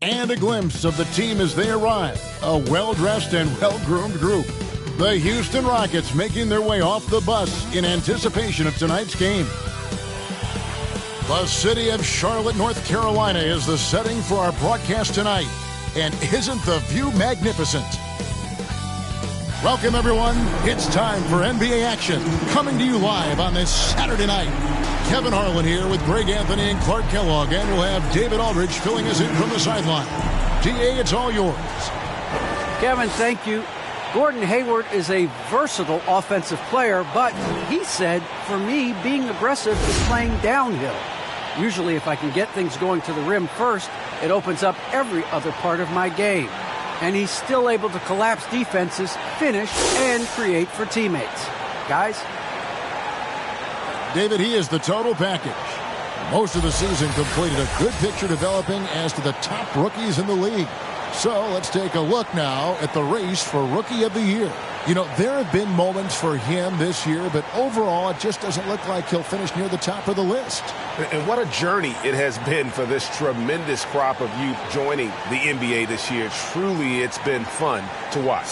And a glimpse of the team as they arrive. A well-dressed and well-groomed group. The Houston Rockets making their way off the bus in anticipation of tonight's game. The city of Charlotte, North Carolina is the setting for our broadcast tonight. And isn't the view magnificent? Welcome, everyone. It's time for NBA action. Coming to you live on this Saturday night. Kevin Harlan here with Greg Anthony and Clark Kellogg. And we'll have David Aldridge filling us in from the sideline. DA, it's all yours. Kevin, thank you. Gordon Hayward is a versatile offensive player, but he said, for me, being aggressive is playing downhill. Usually, if I can get things going to the rim first, it opens up every other part of my game. And he's still able to collapse defenses, finish, and create for teammates. Guys? David, he is the total package. Most of the season completed, a good picture developing as to the top rookies in the league. So let's take a look now at the race for Rookie of the Year. You know, there have been moments for him this year, but overall it just doesn't look like he'll finish near the top of the list. And what a journey it has been for this tremendous crop of youth joining the NBA this year. Truly, it's been fun to watch.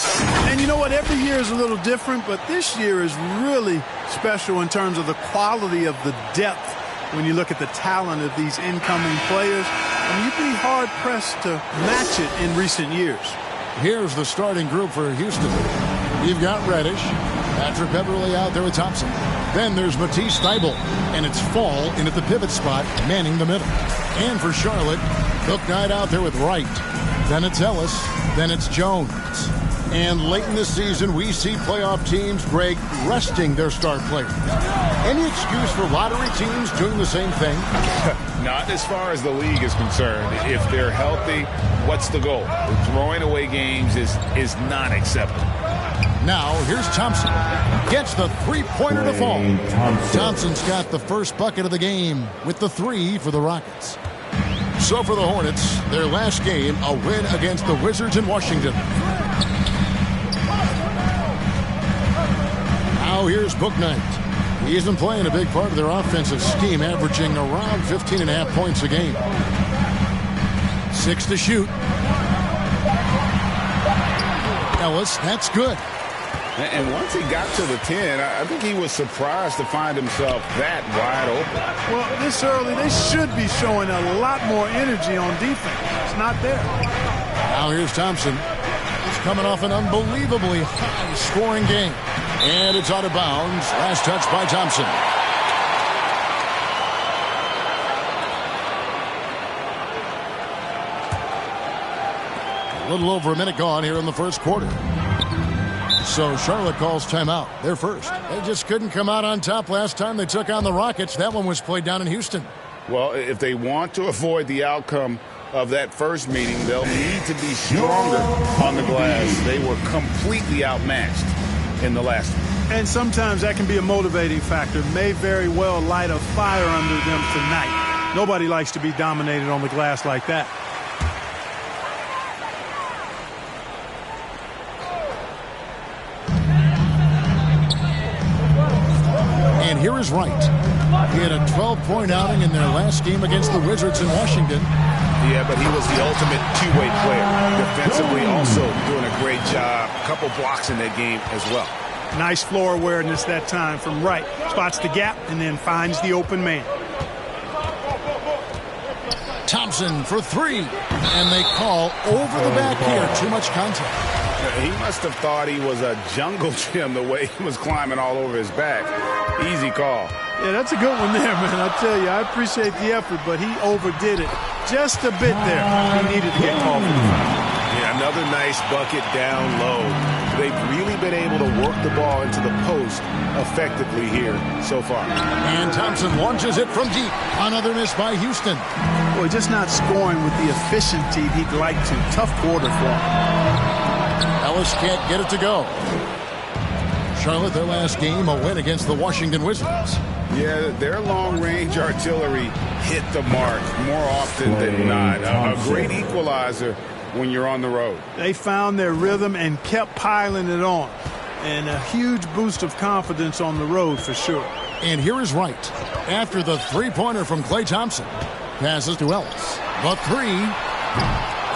And you know what? Every year is a little different, but this year is really special in terms of the quality of the depth when you look at the talent of these incoming players. I mean, you'd be hard-pressed to match it in recent years. Here's the starting group for Houston. You've got Reddish, Patrick Beverly out there with Thompson. Then there's Matisse Thybulle, and it's Fall in at the pivot spot, manning the middle. And for Charlotte, Cook Knight out there with Wright. Then it's Ellis. Then it's Jones. And late in the season, we see playoff teams, Greg, resting their star players. Any excuse for lottery teams doing the same thing? Not as far as the league is concerned. If they're healthy, what's the goal? Throwing away games is not acceptable. Now, here's Thompson. Gets the three-pointer to fall. Thompson's got the first bucket of the game with the three for the Rockets. So for the Hornets, their last game, a win against the Wizards in Washington. Now here's Book Knight. He's been playing a big part of their offensive scheme, averaging around 15.5 points a game. 6 to shoot. Ellis, that's good. And once he got to the 10, I think he was surprised to find himself that wide open. Well, this early, they should be showing a lot more energy on defense. It's not there. Now here's Thompson. He's coming off an unbelievably high-scoring game. And it's out of bounds. Last touch by Thompson. A little over a minute gone here in the first quarter. So Charlotte calls timeout. They're first. They just couldn't come out on top last time they took on the Rockets. That one was played down in Houston. Well, if they want to avoid the outcome of that first meeting, they'll need to be stronger on the glass. They were completely outmatched in the last one. And sometimes that can be a motivating factor. May very well light a fire under them tonight. Nobody likes to be dominated on the glass like that. And here is Wright. He had a 12-point outing in their last game against the Wizards in Washington. Yeah, but he was the ultimate two-way player. Defensively, also doing a great job. A couple blocks in that game as well. Nice floor awareness that time from Wright. Spots the gap and then finds the open man. Thompson for three. And they call over the back here. Too much contact. He must have thought he was a jungle gym the way he was climbing all over his back. Easy call. Yeah, that's a good one there, man. I tell you, I appreciate the effort, but he overdid it just a bit there. He needed to get called for the foul. Yeah, another nice bucket down low. They've really been able to work the ball into the post effectively here so far. And Thompson launches it from deep. Another miss by Houston. Boy, just not scoring with the efficiency he'd like to. Tough quarter for him. Ellis can't get it to go. Charlotte, their last game, a win against the Washington Wizards. Yeah, their long-range artillery hit the mark more often than not. A great equalizer when you're on the road. They found their rhythm and kept piling it on. And a huge boost of confidence on the road for sure. And here is Wright. After the three-pointer from Klay Thompson. Passes to Ellis. The three.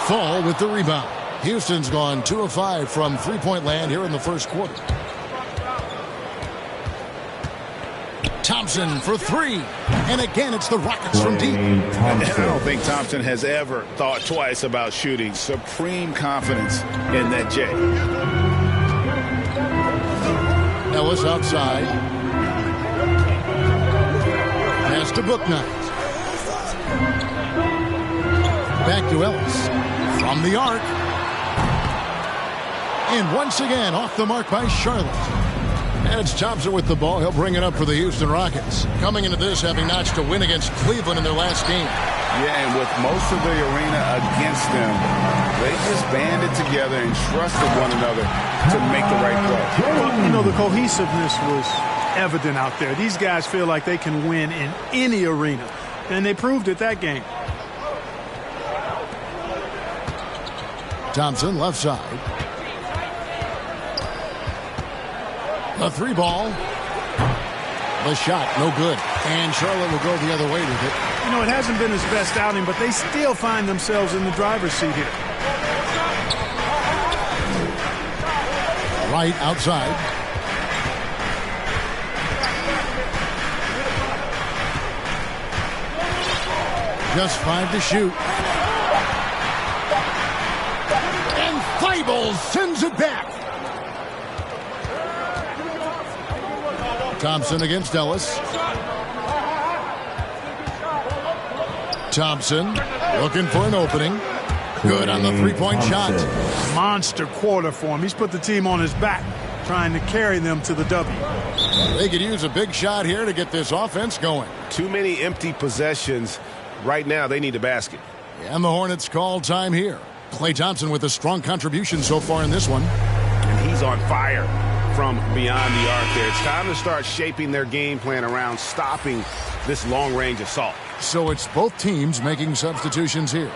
Fall with the rebound. Houston's gone 2 of 5 from three-point land here in the first quarter. Thompson for three. And again, it's the Rockets from deep. And I don't think Thompson has ever thought twice about shooting. Supreme confidence in that J. Ellis outside. Pass to Bouknight. Back to Ellis. From the arc. And once again, off the mark by Charlotte. And it's Thompson with the ball. He'll bring it up for the Houston Rockets. Coming into this, having notched a win against Cleveland in their last game. Yeah, and with most of the arena against them, they just banded together and trusted one another to make the right play. Well, you know, the cohesiveness was evident out there. These guys feel like they can win in any arena, and they proved it that game. Thompson left side. A three ball. The shot, no good. And Charlotte will go the other way with it. You know, it hasn't been his best outing, but they still find themselves in the driver's seat here. Right outside. Just 5 to shoot. And Thibault sends it back. Thompson against Ellis. Thompson looking for an opening. Good on the three-point shot. Monster quarter for him. He's put the team on his back, trying to carry them to the W. They could use a big shot here to get this offense going. Too many empty possessions. Right now, they need a basket. And the Hornets call time here. Klay Thompson with a strong contribution so far in this one. And he's on fire from beyond the arc there. It's time to start shaping their game plan around stopping this long-range assault. So it's both teams making substitutions here.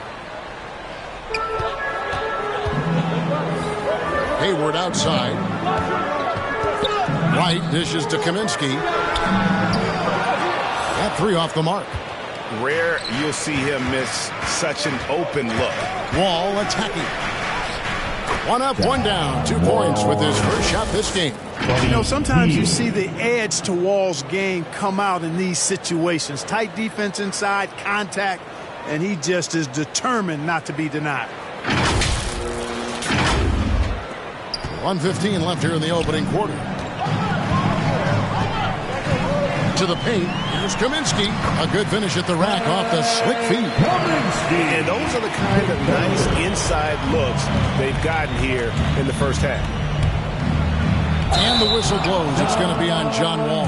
Hayward outside. White dishes to Kaminsky. That three off the mark. Rare you'll see him miss such an open look. Wall attacking. One up, one down. 2 points with his first shot this game. You know, sometimes you see the edge to Wall's game come out in these situations. Tight defense inside, contact, and he just is determined not to be denied. 1:15 left here in the opening quarter. To the paint. Here's Kaminsky. A good finish at the rack off the slick feed. And those are the kind of nice inside looks they've gotten here in the first half. And the whistle blows. It's going to be on John Wall.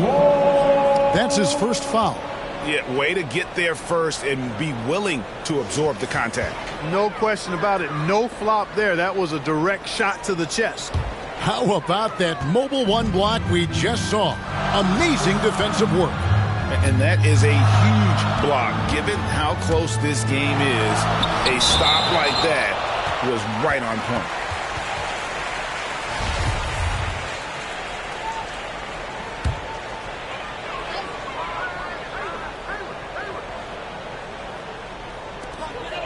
That's his first foul. Yeah, way to get there first and be willing to absorb the contact. No question about it. No flop there. That was a direct shot to the chest. How about that mobile one block we just saw? Amazing defensive work. And that is a huge block. Given how close this game is, a stop like that was right on point.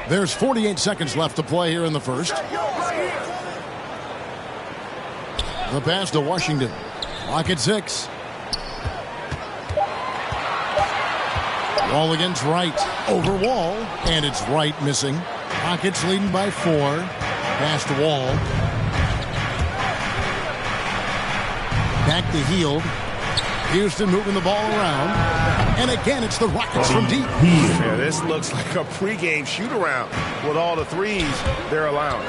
There's 48 seconds left to play here in the first. The pass to Washington. Clock at 6. Wall against Wright. Over Wall. And it's Wright missing. Rockets leading by 4. Pass to Wall. Back to Hield. Houston moving the ball around. And again, it's the Rockets from deep. Yeah, this looks like a pregame shoot-around with all the threes they're allowing.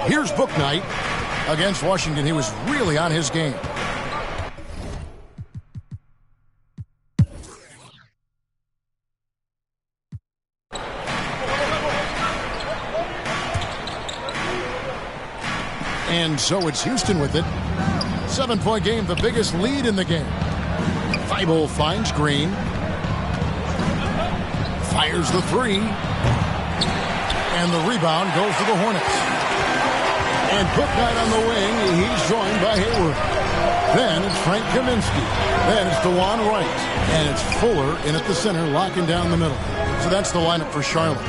Here's Bouknight against Washington. He was really on his game. And so it's Houston with it. 7-point game, the biggest lead in the game. Thibault finds Green. Fires the three. And the rebound goes to the Hornets. And Bouknight on the wing. He's joined by Hayward. Then it's Frank Kaminsky. Then it's DeJuan Wright. And it's Fuller in at the center, locking down the middle. So that's the lineup for Charlotte.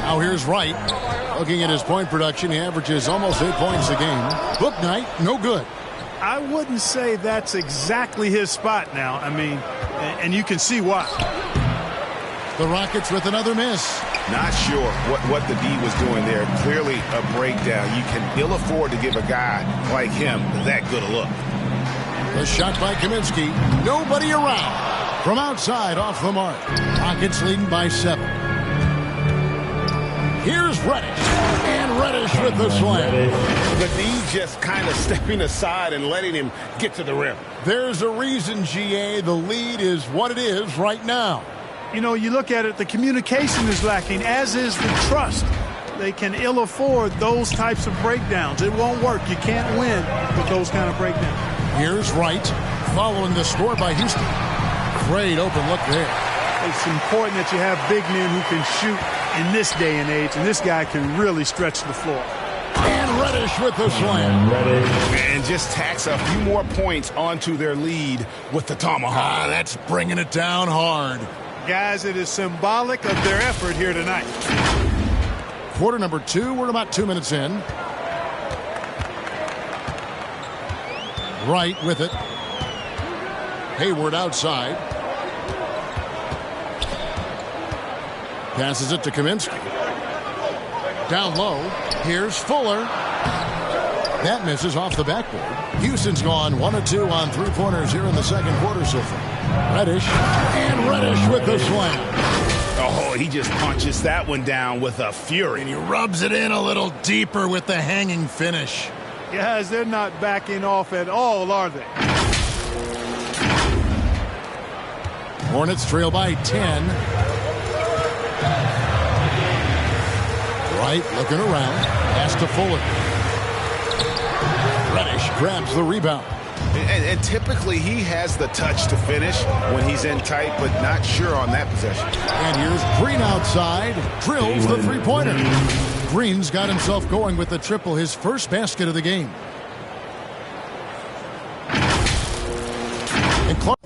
Now here's Wright. Looking at his point production, he averages almost 8 points a game. Book night, no good. I wouldn't say that's exactly his spot now. I mean, and you can see why. The Rockets with another miss. Not sure what the D was doing there. Clearly a breakdown. You can ill afford to give a guy like him that good a look. The shot by Kaminsky. Nobody around. From outside, off the mark. Rockets leading by 7. Here's Reddish. And Reddish with the slam. The D just kind of stepping aside and letting him get to the rim. There's a reason, GA, the lead is what it is right now. You know, you look at it, the communication is lacking, as is the trust. They can ill afford those types of breakdowns. It won't work. You can't win with those kind of breakdowns. Here's Wright, following the score by Houston. Great open look there. It's important that you have big men who can shoot in this day and age, and this guy can really stretch the floor. And Reddish with the slam. And just tacks a few more points onto their lead with the tomahawk. That's bringing it down hard. Guys, it is symbolic of their effort here tonight. Quarter number 2, we're about 2 minutes in. Wright with it. Hayward outside. Passes it to Kaminsky. Down low. Here's Fuller. That misses off the backboard. Houston's gone 1 of 2 on three-pointers here in the second quarter so far. Reddish. And Reddish with the slam. Oh, he just punches that one down with a fury. And he rubs it in a little deeper with the hanging finish. Guys, they're not backing off at all, are they? Hornets trail by 10. Wright looking around. Pass to Fuller. Reddish grabs the rebound. And typically he has the touch to finish when he's in tight, but not sure on that possession. And here's Green outside. Drills the three-pointer. Green's got himself going with the triple, his first basket of the game. And Clark.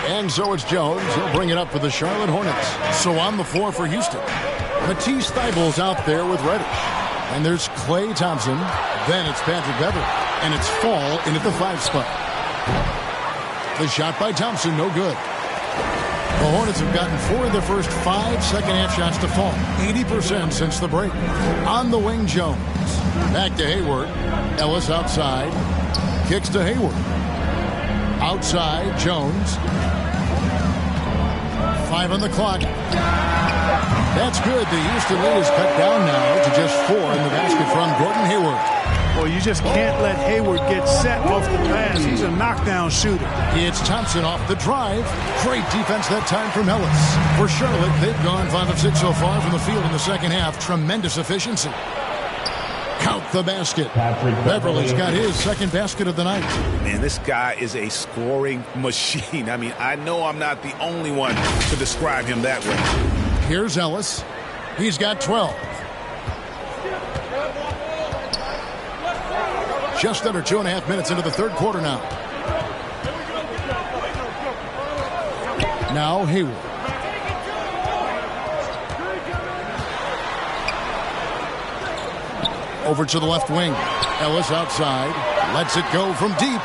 And so it's Jones. He'll bring it up for the Charlotte Hornets. So on the floor for Houston. Matisse Thybulle's out there with Reddish. And there's Klay Thompson. Then it's Patrick Beverley. And it's Fall in at the 5 spot. The shot by Thompson, no good. The Hornets have gotten 4 of their first 5 second-half shots to fall. 80% since the break. On the wing, Jones. Back to Hayward. Ellis outside. Kicks to Hayward. Outside, Jones. 5 on the clock. That's good. The Houston lead is cut down now to just 4 in the basket from Gordon Hayward. Well, you just can't let Hayward get set off the pass. He's a knockdown shooter. It's Thompson off the drive. Great defense that time from Ellis. For Charlotte, they've gone 5 of 6 so far from the field in the second half. Tremendous efficiency. Count the basket. Beverly's got his second basket of the night. Man, this guy is a scoring machine. I mean, I know I'm not the only one to describe him that way. Here's Ellis. He's got 12. Just under 2.5 minutes into the third quarter now. Now Hayward. Over to the left wing. Ellis outside. Lets it go from deep.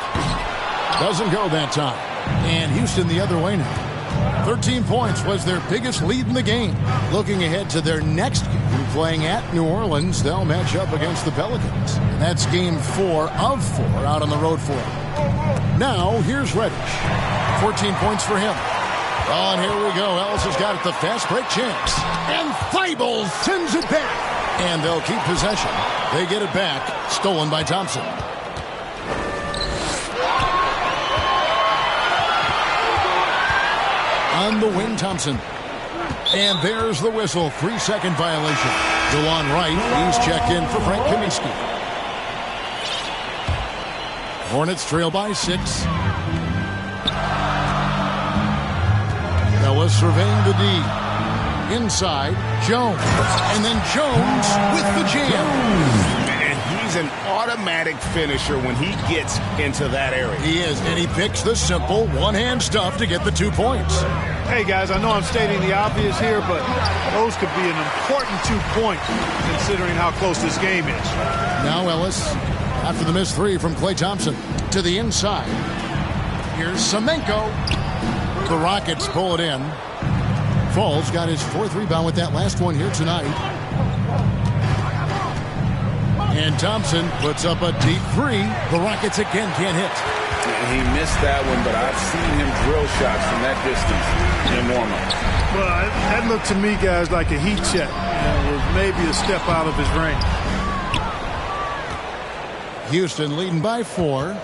Doesn't go that time. And Houston the other way now. 13 points was their biggest lead in the game. Looking ahead to their next game, playing at New Orleans, they'll match up against the Pelicans. That's game 4 of 4 out on the road for them. Now, here's Reddish. 14 points for him. Oh, and here we go. Ellis has got it, the fast break chance. And Thybulle sends it back. And they'll keep possession. They get it back. Stolen by Thompson. On the wing, Thompson. And there's the whistle. 3-second violation. DeLon Wright, he's checked in for Frank Kaminsky. Hornets trail by 6. Ellis surveying the D. Inside, Jones. And then Jones with the jam. And he's an automatic finisher when he gets into that area. He is, and he picks the simple one-hand stuff to get the 2 points. Hey, guys, I know I'm stating the obvious here, but those could be an important 2 points considering how close this game is. Now Ellis, after the missed three from Klay Thompson, to the inside. Here's Semenko. The Rockets pull it in. Falls got his 4th rebound with that last one here tonight. And Thompson puts up a deep three. The Rockets again can't hit. He missed that one, but I've seen him drill shots from that distance in warm-up. Well, that looked to me, guys, like a heat check. With maybe a step out of his range. Houston leading by 4.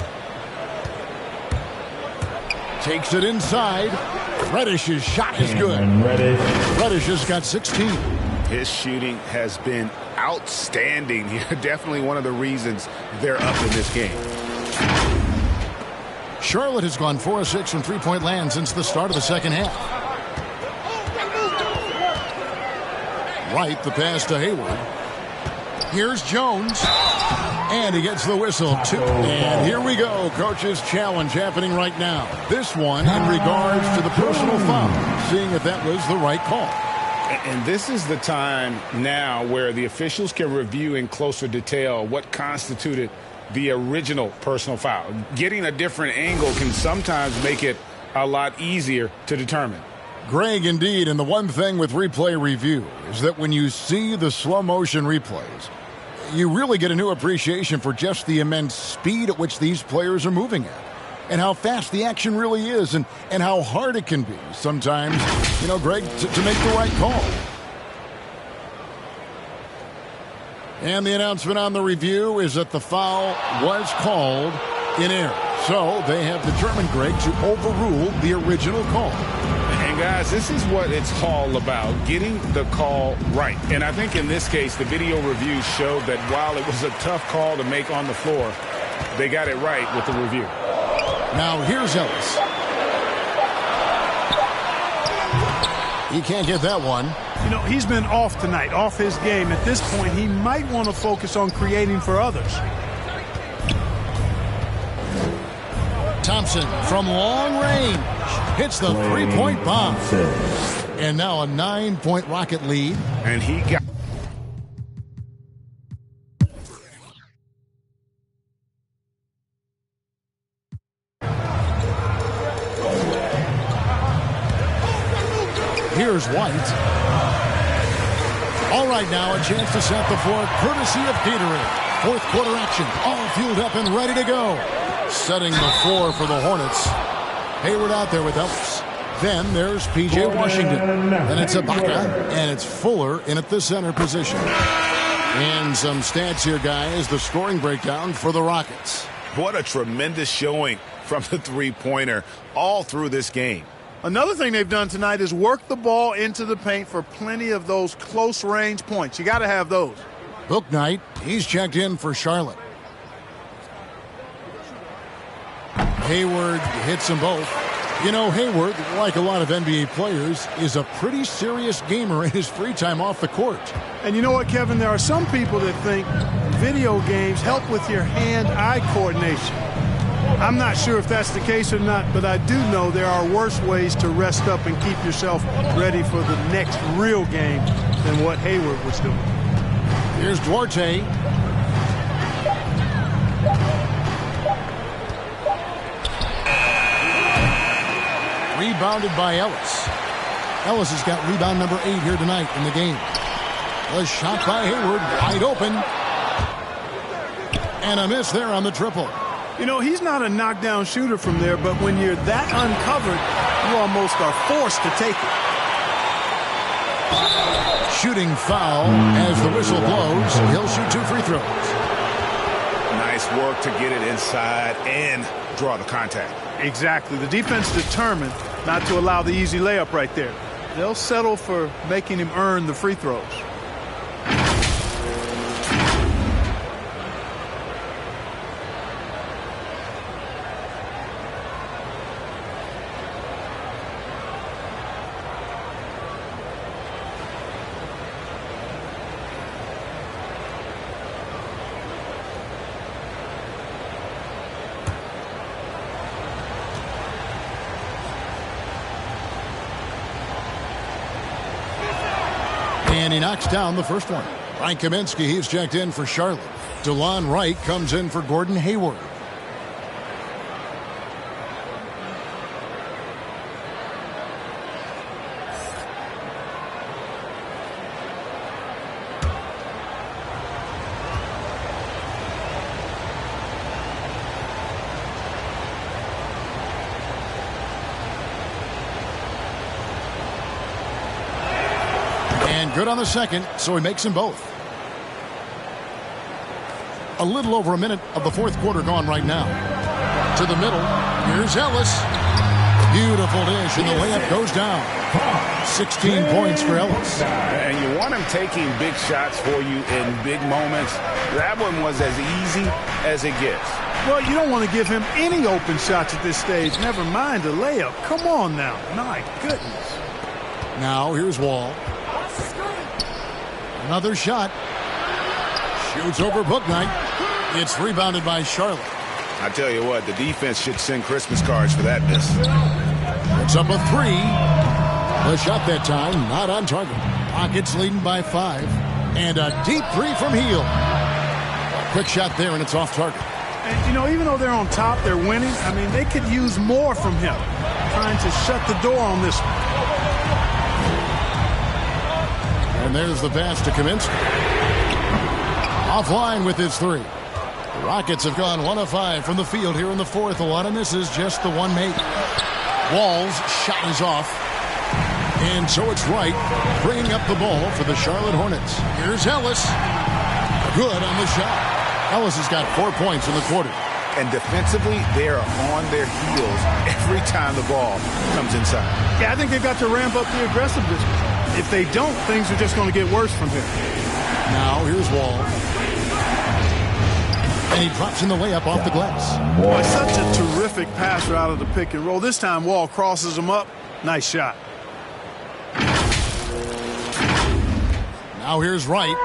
Takes it inside. Reddish's shot is good. Reddish has got 16. His shooting has been outstanding. Definitely one of the reasons they're up in this game. Charlotte has gone 4 of 6 from three-point land since the start of the second half. Right, the pass to Hayward. Here's Jones. And he gets the whistle, too. And here we go. Coach's challenge happening right now. This one in regards to the personal foul, seeing if that was the right call. And this is the time now where the officials can review in closer detail what constituted the original personal foul. Getting a different angle can sometimes make it a lot easier to determine. Greg, indeed, and the one thing with replay review is that when you see the slow motion replays, you really get a new appreciation for just the immense speed at which these players are moving at, and how fast the action really is, and how hard it can be sometimes, Greg, to make the right call. And the announcement on the review is that the foul was called in error. So they have determined, Greg, to overrule the original call. And guys, this is what it's all about, getting the call right. And I think in this case, the video review showed that while it was a tough call to make on the floor, they got it right with the review. Now here's Ellis. He can't get that one. He's been off tonight, off his game. At this point, he might want to focus on creating for others. Thompson from long range hits the three-point bomb. And now a 9-point Rocket lead. And he got... Here's White. All right, now a chance to set the floor courtesy of Gatorade. 4th quarter action, all fueled up and ready to go. Setting the floor for the Hornets. Hayward out there with Ellis. Then there's P.J. Washington. Then it's Ibaka, and it's Fuller in at the center position. And some stats here, guys. The scoring breakdown for the Rockets. What a tremendous showing from the three-pointer all through this game. Another thing they've done tonight is work the ball into the paint for plenty of those close-range points. You got to have those. Book Knight, he's checked in for Charlotte. Hayward hits them both. Hayward, like a lot of NBA players, is a pretty serious gamer in his free time off the court. And you know what, Kevin? There are some people that think video games help with your hand-eye coordination. I'm not sure if that's the case or not, but I do know there are worse ways to rest up and keep yourself ready for the next real game than what Hayward was doing. Here's Duarte. Rebounded by Ellis. Ellis has got rebound number 8 here tonight in the game. A shot by Hayward, wide open. And a miss there on the triple. He's not a knockdown shooter from there, but when you're that uncovered, you almost are forced to take it. Shooting foul as the whistle blows. He'll shoot 2 free throws. Nice work to get it inside and draw the contact. Exactly. The defense determined not to allow the easy layup right there. They'll settle for making him earn the free throws. And he knocks down the first one. Ryan Kaminsky, he's checked in for Charlotte. DeLon Wright comes in for Gordon Hayward. Good on the second, so he makes them both. A little over a minute of the fourth quarter gone right now. To the middle, here's Ellis. Beautiful dish, and the layup goes down. 16 points for Ellis. And you want him taking big shots for you in big moments. That one was as easy as it gets. Well, you don't want to give him any open shots at this stage. Never mind a layup. Come on now. My goodness. Now, here's Wall. Another shot. Shoots over Bouknight. It's rebounded by Charlotte. I tell you what, the defense should send Christmas cards for that miss. It's up a three. The shot that time, not on target. Rockets leading by 5. And a deep three from Hield. Quick shot there, and it's off target. And, you know, even though they're on top, they're winning. I mean, they could use more from him. Trying to shut the door on this one. And there's the pass to Kaminsky. Offline with his three. The Rockets have gone 1 of 5 from the field here in the fourth. A lot of misses, just the one made. Wall's shot is off. And so it's Wright bringing up the ball for the Charlotte Hornets. Here's Ellis. Good on the shot. Ellis has got 4 points in the quarter. And defensively, they are on their heels every time the ball comes inside. Yeah, I think they've got to ramp up the aggressiveness. If they don't, things are just going to get worse from here. Now, here's Wall. And he drops in the layup off the glass. Boy, such a terrific passer out of the pick and roll. This time, Wall crosses him up. Nice shot. Now, here's Wright.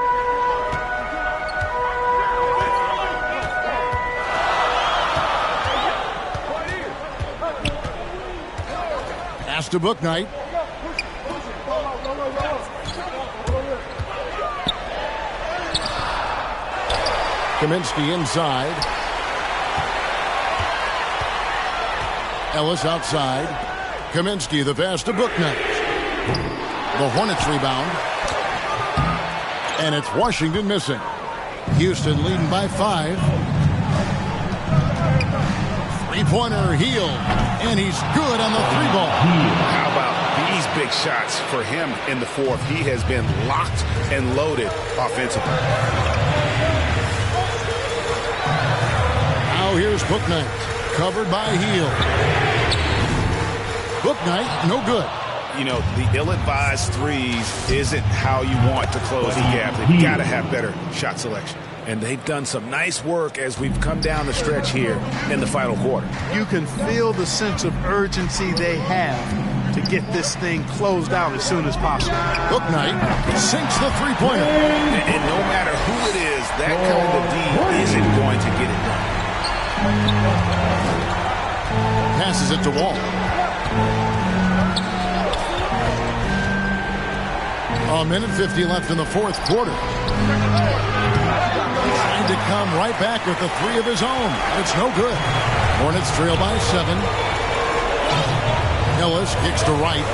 Pass to Bouknight. Kaminsky inside. Ellis outside. Kaminsky the pass to Bouknight. The Hornets rebound. And it's Washington missing. Houston leading by 5. Three-pointer Hield. And he's good on the three ball. How about these big shots for him in the fourth? He has been locked and loaded offensively. Now here's Bouknight. Covered by Hield. Bouknight, no good. You know, the ill-advised threes isn't how you want to close the gap. They've got to have better shot selection. And they've done some nice work as we've come down the stretch here in the final quarter. You can feel the sense of urgency they have to get this thing closed out as soon as possible. Bouknight sinks the three-pointer. And no matter who it is, that kind of D isn't going to get it done. Passes it to Wall. A minute 50 left in the fourth quarter. Trying to come right back with the three of his own. It's no good. Hornets trail by 7. Ellis kicks to Wright.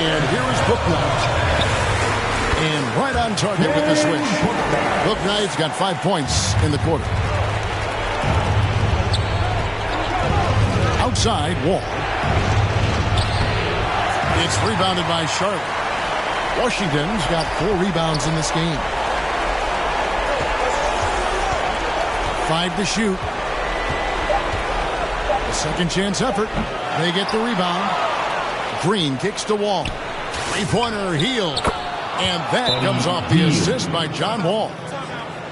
And here is Bouknight. And right on target with the switch. Bouknight's got 5 points in the quarter. Outside, Wall. It's rebounded by Charlotte. Washington's got 4 rebounds in this game. 5 to shoot. A second chance effort. They get the rebound. Green kicks to Wall. Three-pointer Hield. And that comes off the assist by John Wall.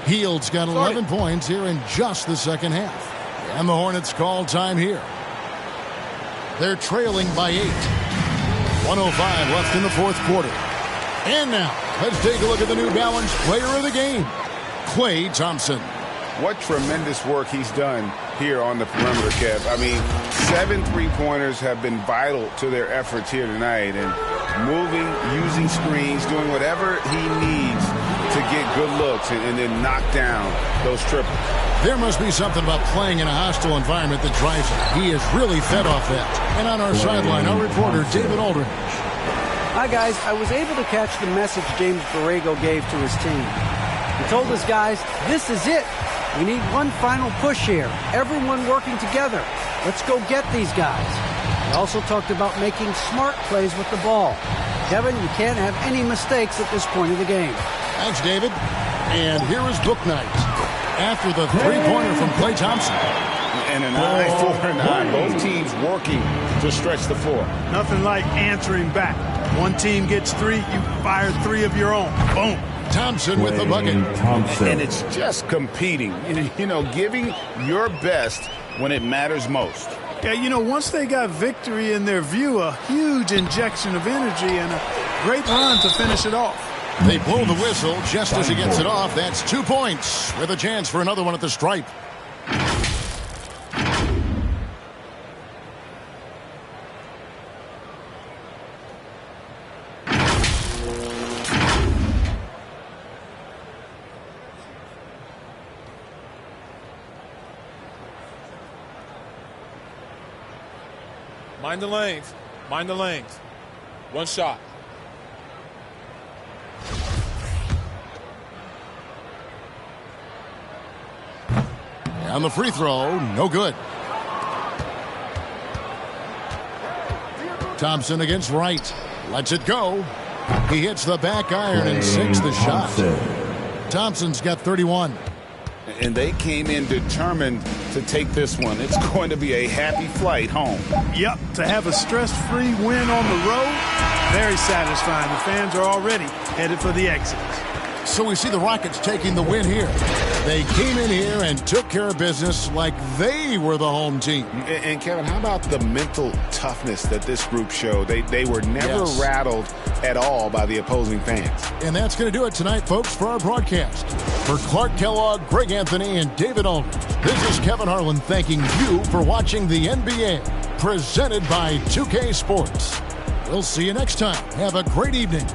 Hield's got 11 points here in just the second half. And the Hornets call time here. They're trailing by 8. 1:05 left in the fourth quarter. And now, let's take a look at the New Balance player of the game, Klay Thompson. what tremendous work he's done here on the perimeter, Kev. I mean, 7 3-pointers have been vital to their efforts here tonight. And moving, using screens, doing whatever he needs to get good looks and then knock down those triples. There must be something about playing in a hostile environment that drives him. He is really fed off that. And on our sideline, our reporter, David Aldridge. Hi, guys. I was able to catch the message James Borrego gave to his team. He told his guys, this is it. We need one final push here. Everyone working together. Let's go get these guys. He also talked about making smart plays with the ball. Kevin, you can't have any mistakes at this point of the game. Thanks, David. And here is Book Night. After the three-pointer from Klay Thompson. And an eye for an eye. Both teams working to stretch the floor. Nothing like answering back. One team gets 3, you fire 3 of your own. Boom. Thompson with the bucket. And it's just competing. You know, giving your best when it matters most. Yeah, you know, once they got victory in their view, a huge injection of energy and a great run to finish it off. They blow the whistle just as he gets it off. That's 2 points with a chance for another one at the stripe. Mind the lanes. Mind the lanes. One shot. On the free throw, no good. Thompson against Wright. Lets it go. He hits the back iron and sinks the shot. Thompson's got 31. And they came in determined to take this one. It's going to be a happy flight home. Yep, to have a stress-free win on the road, very satisfying. The fans are already headed for the exits. So we see the Rockets taking the win here. They came in here and took care of business like they were the home team. And Kevin, how about the mental toughness that this group showed? They were never rattled at all by the opposing fans. And that's going to do it tonight, folks, for our broadcast. For Clark Kellogg, Greg Anthony, and David Aldridge, this is Kevin Harlan thanking you for watching the NBA, presented by 2K Sports. We'll see you next time. Have a great evening.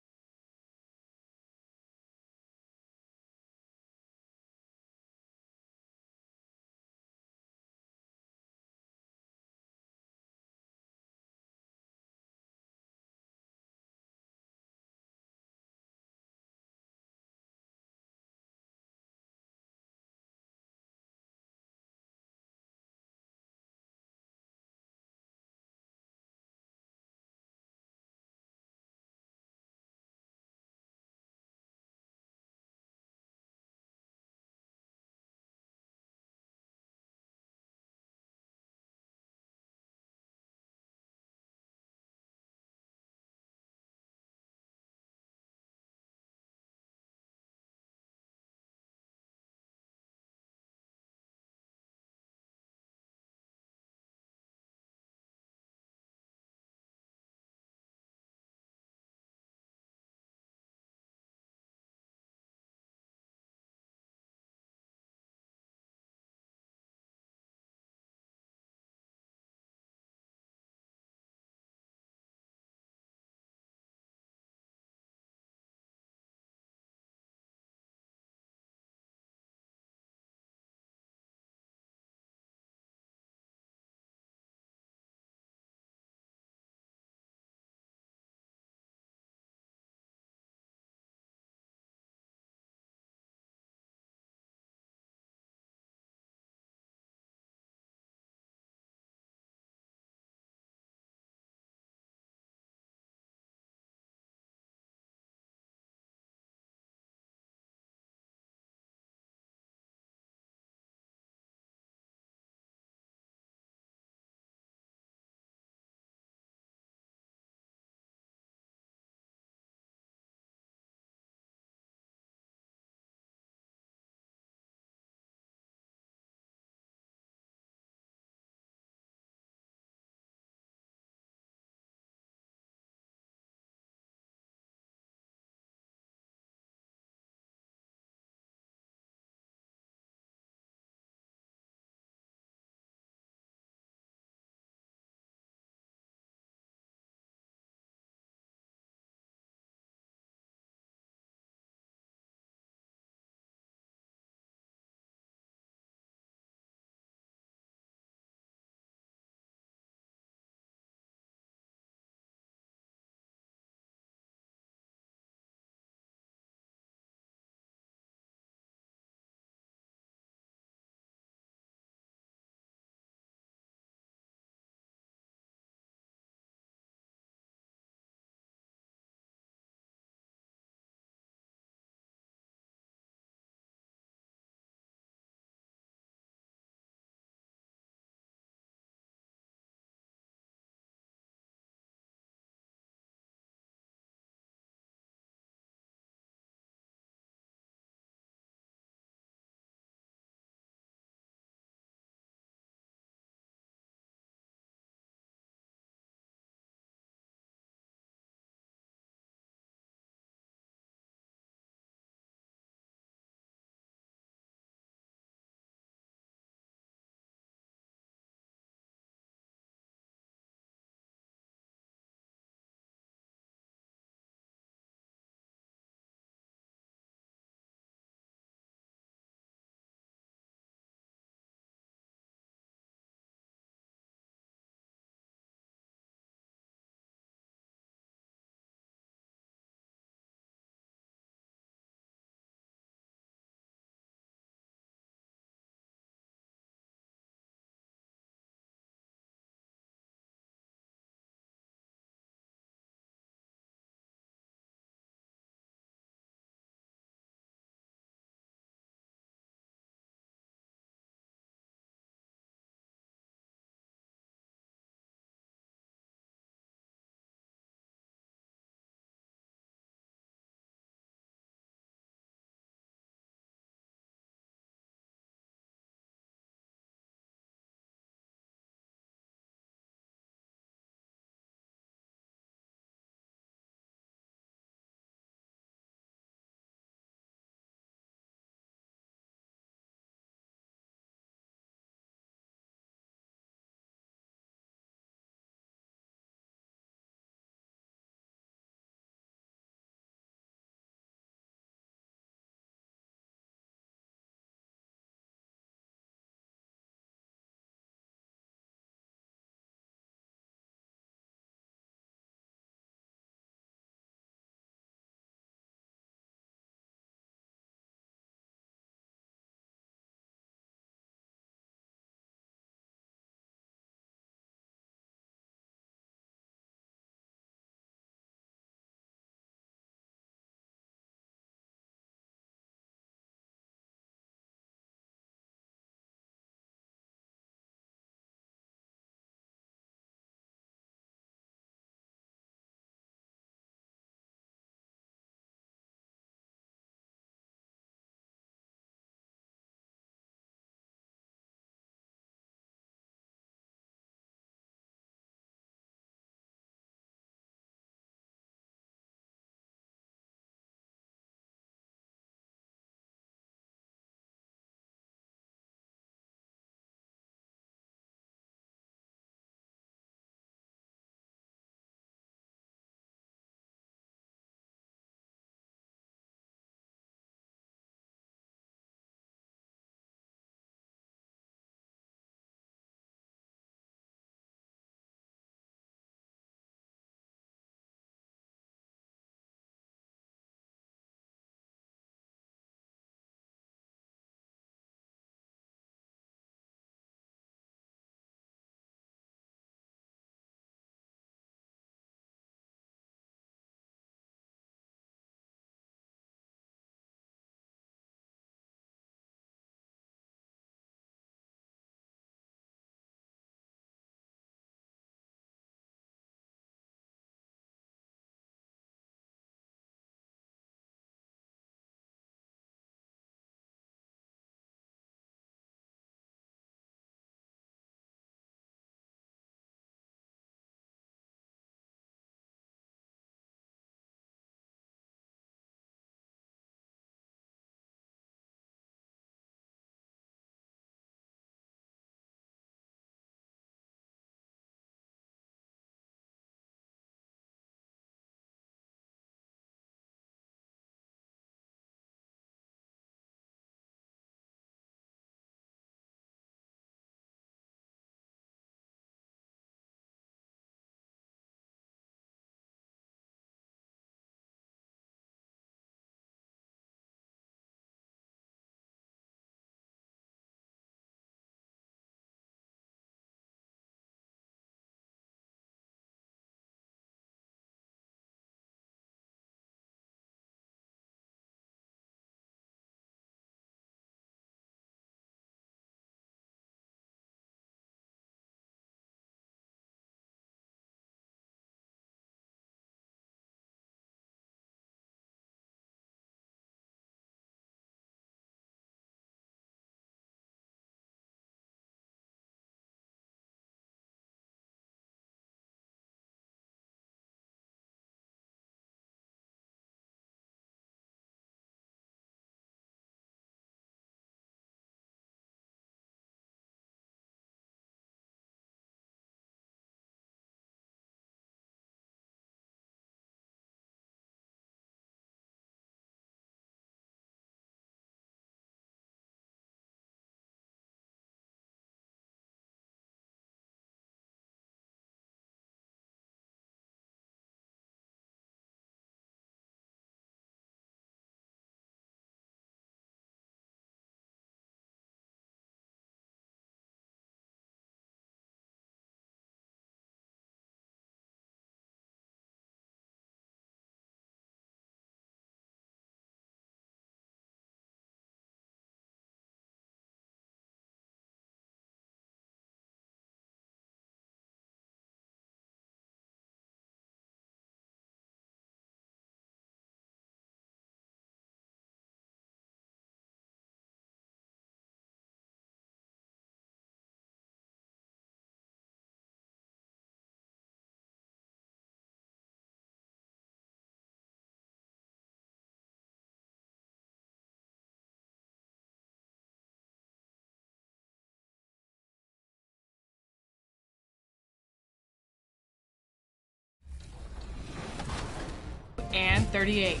38.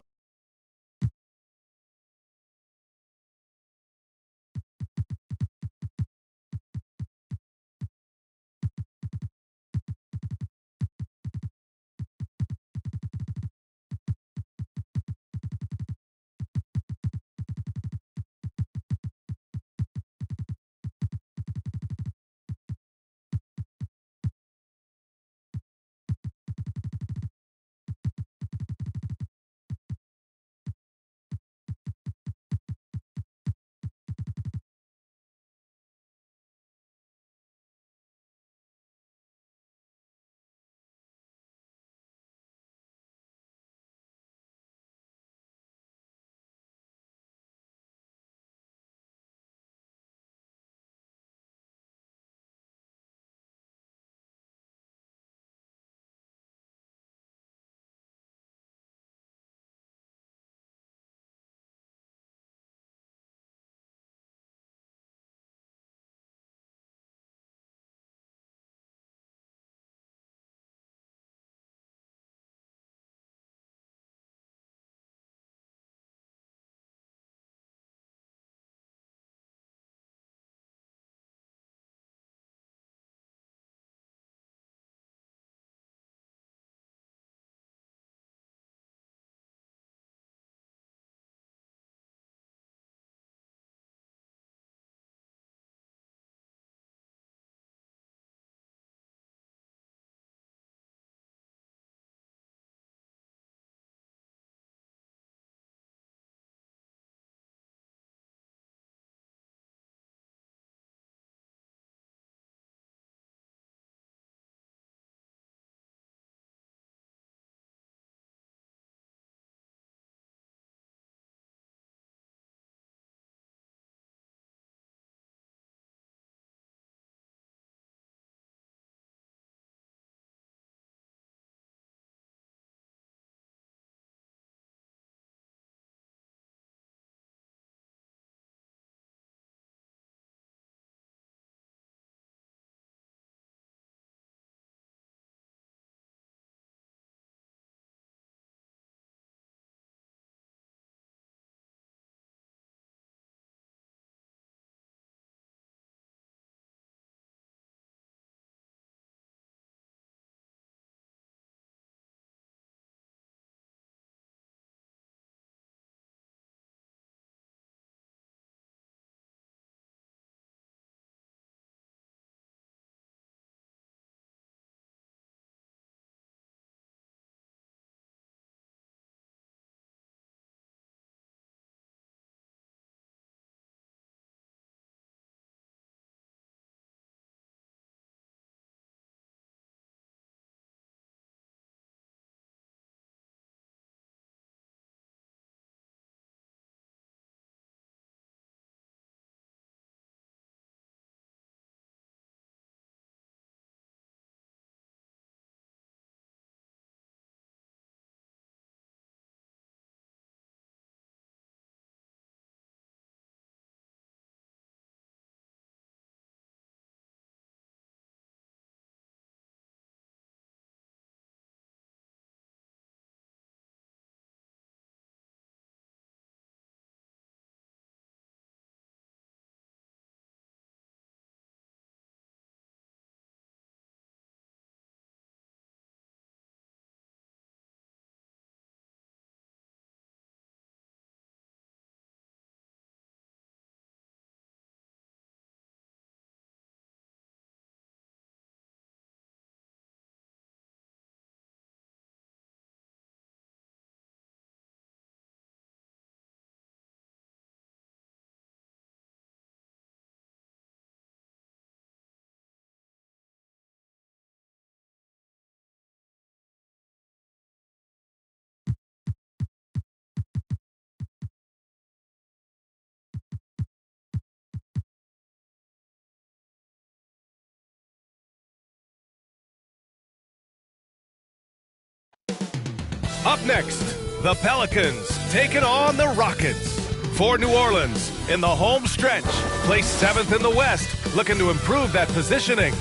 Up next, the Pelicans taking on the Rockets. For New Orleans, in the home stretch, placed 7th in the West, looking to improve that positioning.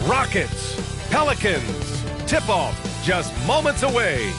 Rockets, Pelicans, tip-off just moments away.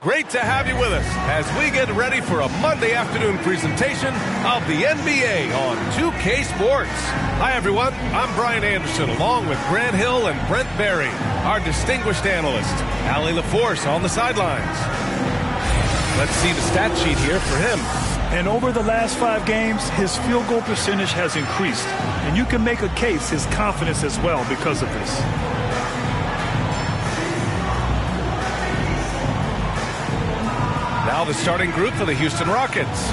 Great to have you with us as we get ready for a Monday afternoon presentation of the NBA on 2K Sports. Hi, everyone. I'm Brian Anderson, along with Grant Hill and Brent Berry, our distinguished analyst. Allie LaForce on the sidelines. Let's see the stat sheet here for him. And over the last 5 games, his field goal percentage has increased. And you can make a case his confidence as well because of this. Now the starting group for the Houston Rockets.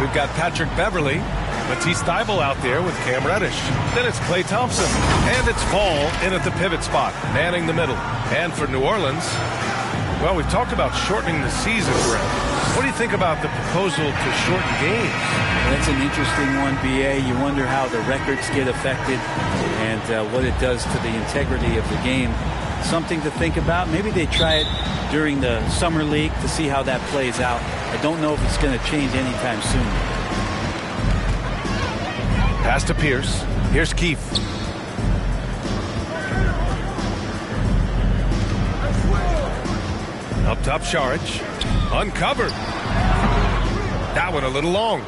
We've got Patrick Beverley, Matisse Thybulle out there with Cam Reddish. Then it's Klay Thompson. And it's Fall in at the pivot spot, manning the middle. And for New Orleans, well, we've talked about shortening the season, Brent. What do you think about the proposal to shorten games? That's an interesting one, B.A. You wonder how the records get affected and what it does to the integrity of the game. Something to think about. Maybe they try it during the summer league to see how that plays out. I don't know if it's going to change anytime soon. Pass to Pierce. Here's Keefe. Up top, Saric. Uncovered. That one a little long.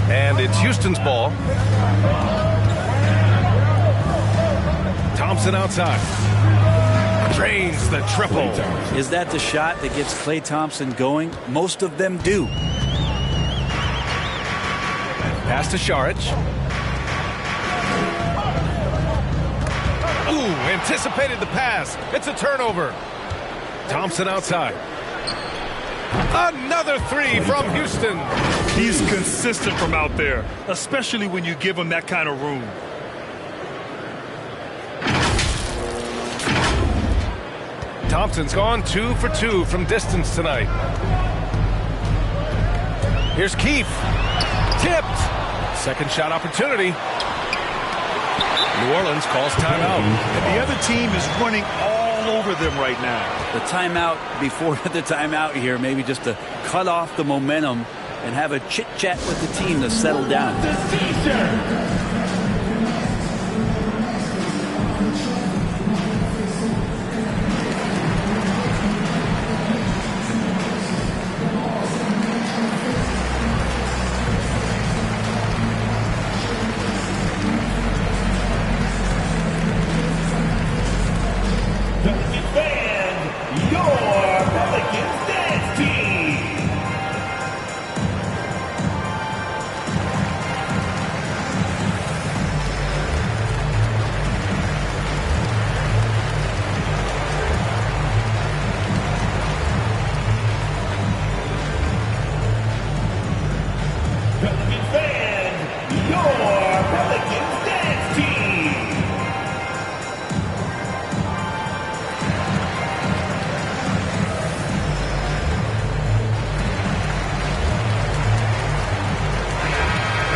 And it's Houston's ball. Thompson outside. Drains the triple. Is that the shot that gets Klay Thompson going? Most of them do. Pass to Saric. Ooh, anticipated the pass. It's a turnover. Thompson outside. Another 3 from Houston. He's consistent from out there, especially when you give him that kind of room. Thompson's gone 2 for 2 from distance tonight. Here's Keefe. Tipped. Second shot opportunity. New Orleans calls timeout. And the other team is running all over them right now. The timeout before the timeout here, maybe just to cut off the momentum and have a chit-chat with the team to settle down.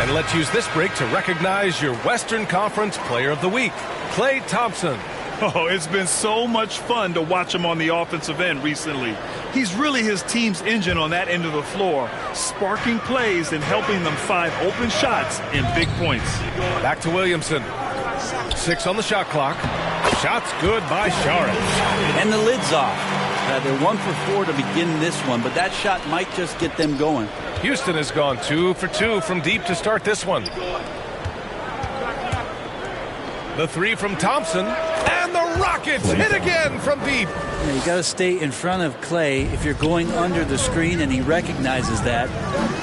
Let's use this break to recognize your Western Conference Player of the Week, Klay Thompson. Oh, it's been so much fun to watch him on the offensive end recently. He's really his team's engine on that end of the floor, sparking plays and helping them find open shots and big points. Back to Williamson. 6 on the shot clock. Shot's good by Saric. And the lid's off. They're 1 for 4 to begin this one, but that shot might just get them going. Houston has gone 2 for 2 from deep to start this one. The 3 from Thompson, and the Rockets hit again from deep. You got to stay in front of Klay. If you're going under the screen and he recognizes that,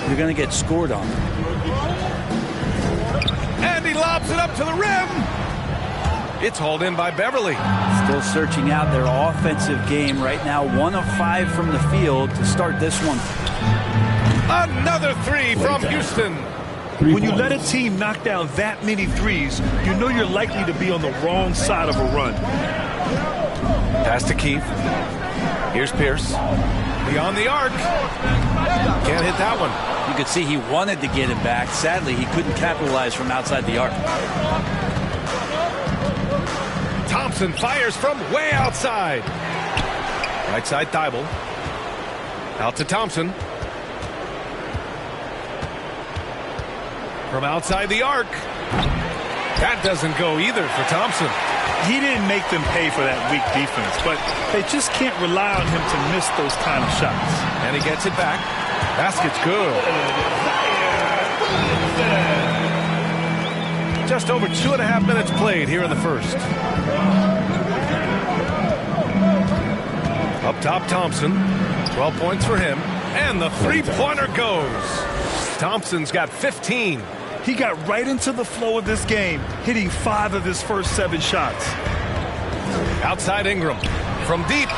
you're going to get scored on. And he lobs it up to the rim. It's hauled in by Beverley. Still searching out their offensive game right now. 1 of 5 from the field to start this one. Another 3 from Houston. When you let a team knock down that many threes, you know you're likely to be on the wrong side of a run. Pass to Keefe. Here's Pierce. Beyond the arc. Can't hit that one. You could see he wanted to get it back. Sadly, he couldn't capitalize from outside the arc. Thompson fires from way outside. Right side Thybulle. Out to Thompson. From outside the arc. That doesn't go either for Thompson. He didn't make them pay for that weak defense, but they just can't rely on him to miss those kind of shots. And he gets it back. Basket's good. Just over 2.5 minutes played here in the first. Up top, Thompson. 12 points for him. And the three-pointer goes. Thompson's got 15. He got right into the flow of this game, hitting 5 of his first 7 shots. Outside Ingram. From deep.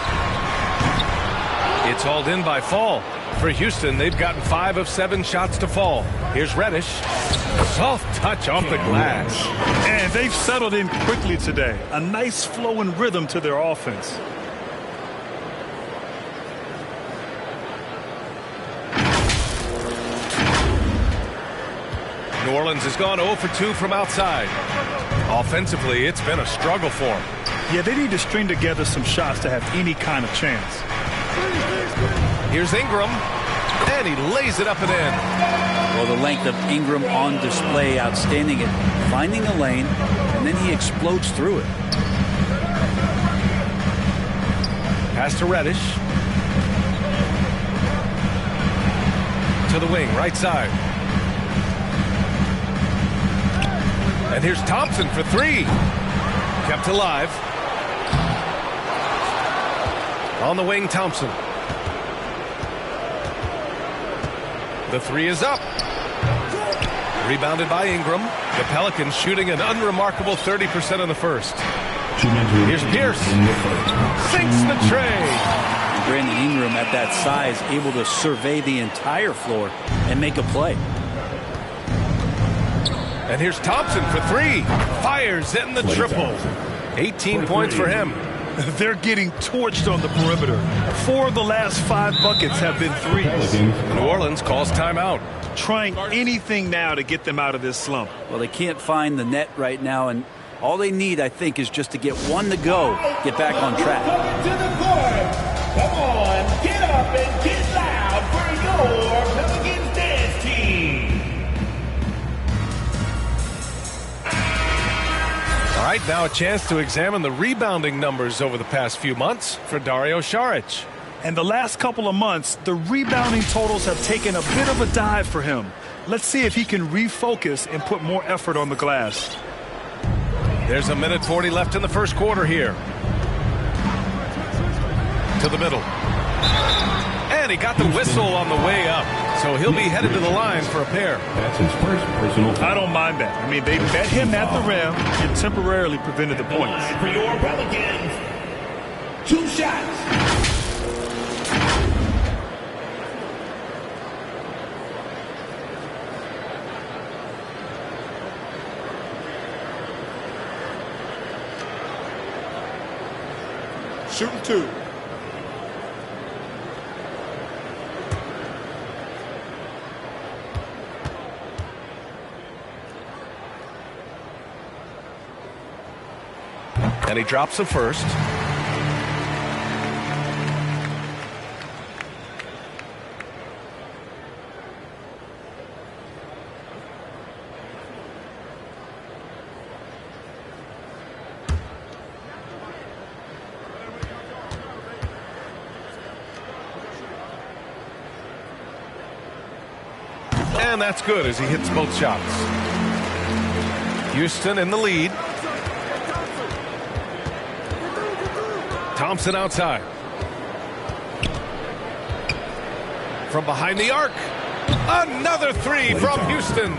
It's hauled in by Fall. For Houston, they've gotten 5 of 7 shots to fall. Here's Reddish. Soft touch off the glass. And they've settled in quickly today. A nice flow and rhythm to their offense. New Orleans has gone 0 for 2 from outside. Offensively, it's been a struggle for them. Yeah, they need to string together some shots to have any kind of chance. Here's Ingram, and he lays it up and in. Well, the length of Ingram on display, outstanding at finding the lane, and then he explodes through it. Pass to Reddish. To the wing, right side. And here's Thompson for 3. Kept alive. On the wing, Thompson. The 3 is up. Rebounded by Ingram. The Pelicans shooting an unremarkable 30% in the first. Here's Pierce. Sinks the tray. Brandon Ingram at that size, able to survey the entire floor and make a play. And here's Thompson for 3. Fires in the triple. 18 points for him. They're getting torched on the perimeter. 4 of the last 5 buckets have been threes. New Orleans calls timeout. Trying anything now to get them out of this slump. Well, they can't find the net right now, and all they need, I think, is just to get one to go, get back on track. Coming to the court. Come on, get up and get loud for your Pelicans dance team. All right, now a chance to examine the rebounding numbers over the past few months for Dario Saric. And the last couple of months, the rebounding totals have taken a bit of a dive for him. Let's see if he can refocus and put more effort on the glass. There's 1:40 left in the first quarter here. To the middle. And he got the whistle on the way up. So he'll be headed to the line for a pair. That's his first personal foul. I don't mind that. I mean, they met him at the rim and temporarily prevented the points. For your Pelicans, 2 shots. Shooting 2. And he drops the first. And that's good as he hits both shots. Houston in the lead. Thompson outside. From behind the arc. Another 3 from Houston.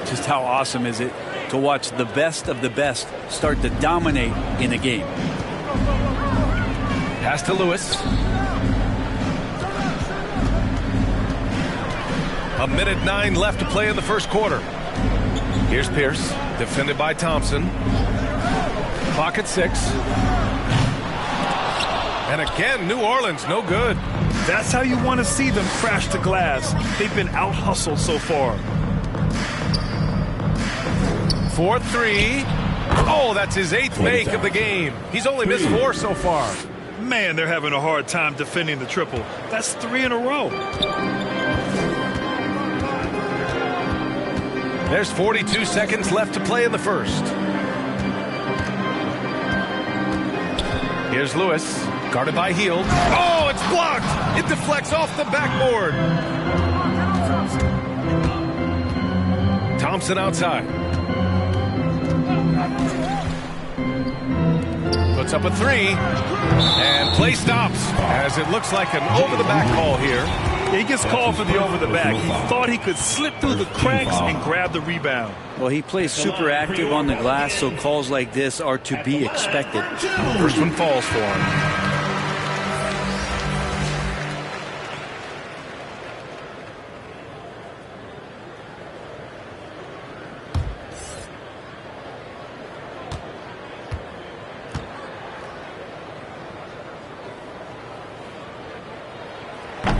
Just how awesome is it to watch the best of the best start to dominate in a game. Pass to Lewis. 1:09 left to play in the first quarter. Here's Pierce, defended by Thompson. Clock at 6. And again, New Orleans, no good. That's how you want to see them crash the glass. They've been out-hustled so far. 4-3. Oh, that's his 8th make of the game. He's only missed 4 so far. Man, they're having a hard time defending the triple. That's 3 in a row. There's 42 seconds left to play in the first. Here's Lewis, guarded by Hield. Oh, it's blocked! It deflects off the backboard. Thompson outside. Puts up a three, and play stops as it looks like an over-the-back call here. He gets called for the over-the-back. He thought he could slip through the cracks and grab the rebound. Well, he plays super active on the glass, so calls like this are to be expected. First one falls for him.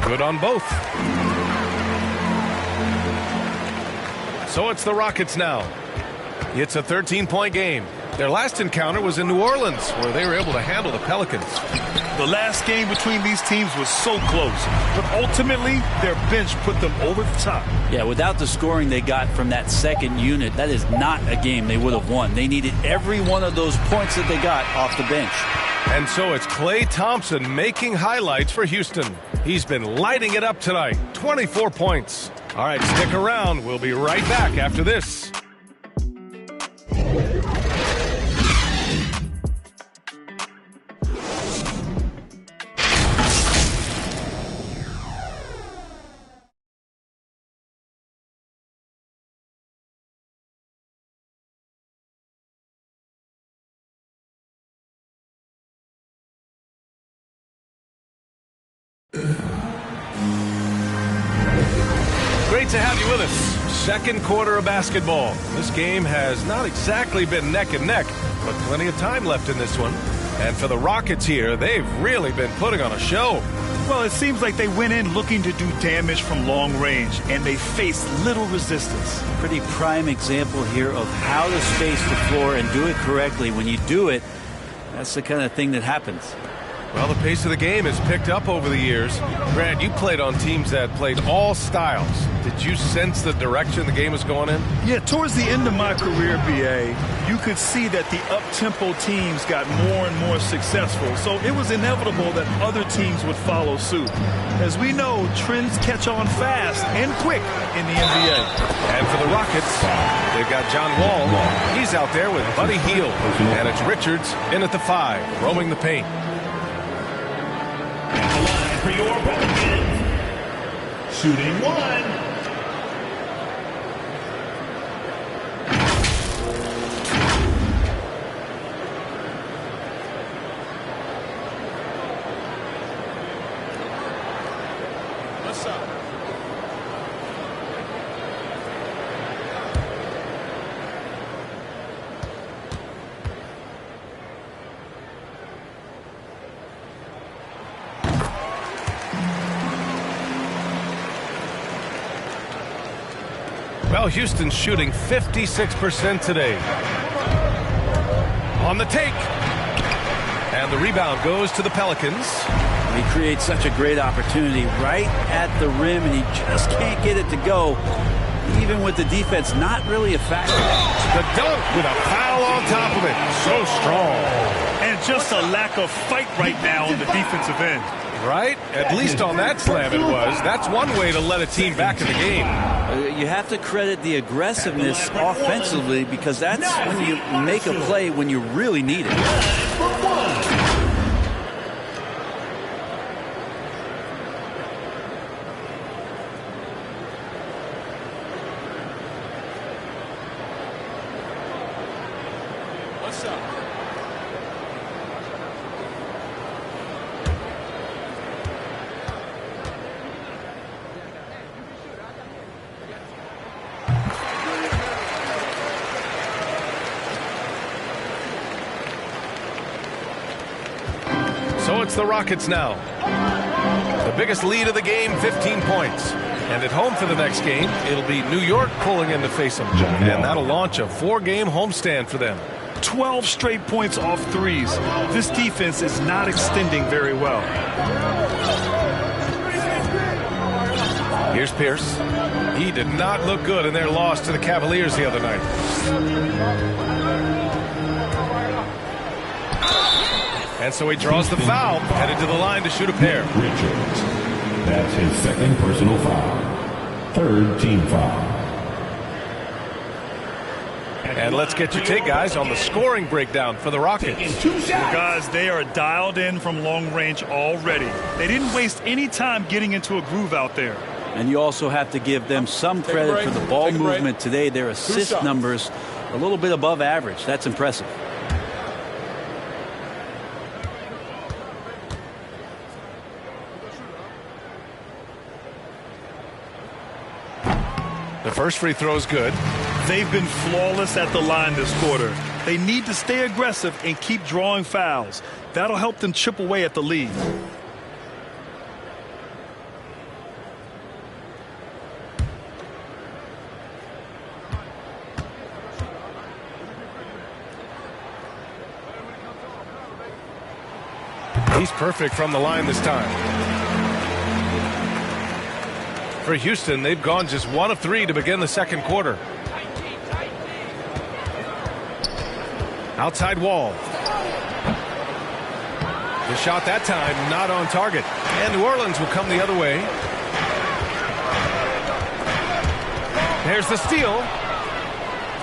Good on both. So it's the Rockets now. It's a 13-point game. Their last encounter was in New Orleans, where they were able to handle the Pelicans. The last game between these teams was so close, but ultimately their bench put them over the top. Yeah, without the scoring they got from that second unit, that is not a game they would have won. They needed every one of those points that they got off the bench. And so it's Klay Thompson making highlights for Houston. He's been lighting it up tonight. 24 points. All right, stick around. We'll be right back after this. Great to have you with us. Second quarter of basketball. This game has not exactly been neck and neck, but plenty of time left in this one. And for the Rockets here, they've really been putting on a show. Well, it seems like they went in looking to do damage from long range, and they faced little resistance. Pretty prime example here of how to space the floor and do it correctly. When you do it, that's the kind of thing that happens. Well, the pace of the game has picked up over the years. Grant, you played on teams that played all styles. Did you sense the direction the game was going in? Yeah, towards the end of my career, B.A., you could see that the up-tempo teams got more and more successful, so it was inevitable that other teams would follow suit. As we know, trends catch on fast and quick in the NBA. And for the Rockets, they've got John Wall. He's out there with Buddy Hield. And it's Richards in at the 5, roaming the paint. For your Pelicans, shooting one. What's up? Well, Houston's shooting 56% today. On the take. And the rebound goes to the Pelicans. He creates such a great opportunity right at the rim, and he just can't get it to go, even with the defense not really a factor. The dunk with a foul on top of it. So strong. And just a lack of fight right now on the defensive end. Right? At least on that slam it was. That's one way to let a team back in the game. You have to credit the aggressiveness offensively, because that's when you make a play when you really need it. What's up? So it's the Rockets now. The biggest lead of the game, 15 points. And at home for the next game, it'll be New York pulling in to face them. And that'll launch a 4-game homestand for them. 12 straight points off threes. This defense is not extending very well. Here's Pierce. He did not look good in their loss to the Cavaliers the other night. And so he draws the foul, headed to the line to shoot a pair. Richards. That's his second personal foul. Third team foul. And let's get your take, guys, on the scoring breakdown for the Rockets. Guys, they are dialed in from long range already. They didn't waste any time getting into a groove out there. And you also have to give them some credit for the ball movement today. Their assist numbers a little bit above average. That's impressive. The first free throw is good. They've been flawless at the line this quarter. They need to stay aggressive and keep drawing fouls. That'll help them chip away at the lead. He's perfect from the line this time. For Houston, they've gone just 1 of 3 to begin the second quarter. Outside wall. The shot that time not on target. And New Orleans will come the other way. There's the steal.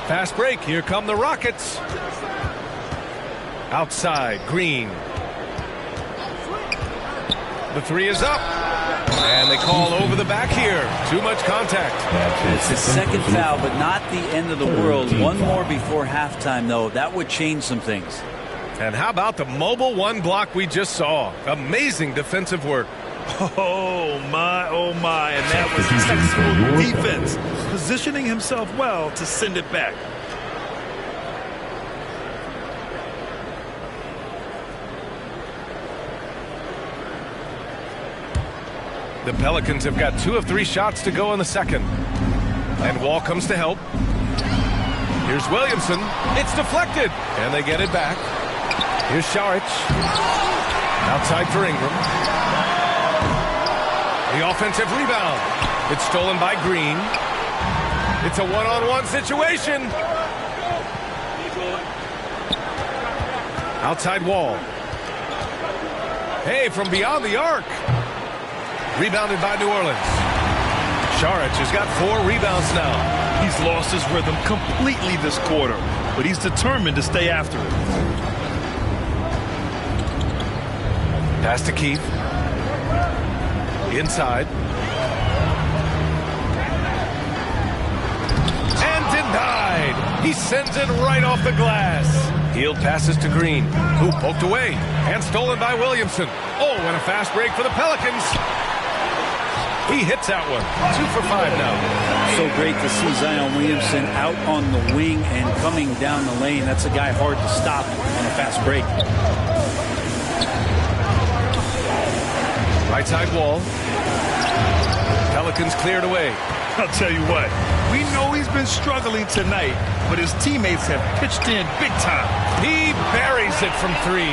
Fast break. Here come the Rockets. Outside, Green. The three is up. And they call over the back here. Too much contact. It's his second foul, but not the end of the world. One more before halftime, though. That would change some things. And how about the mobile one block we just saw? Amazing defensive work. Oh, my, oh, my. And that was textbook defense. Positioning himself well to send it back. The Pelicans have got 2 of 3 shots to go in the second. And Wall comes to help. Here's Williamson. It's deflected. And they get it back. Here's Saric. Outside for Ingram. The offensive rebound. It's stolen by Green. It's a one-on-one situation. Outside Wall. Hey, from beyond the arc. Rebounded by New Orleans. Saric has got 4 rebounds now. He's lost his rhythm completely this quarter, but he's determined to stay after it. Pass to Keith. Inside. And denied. He sends it right off the glass. Hield passes to Green, who poked away. And stolen by Williamson. Oh, and a fast break for the Pelicans. He hits that one. 2 for 5 now. So great to see Zion Williamson out on the wing and coming down the lane. That's a guy hard to stop on a fast break. Right side Wall. Pelicans cleared away. I'll tell you what, we know he's been struggling tonight, but his teammates have pitched in big time. He buries it from 3.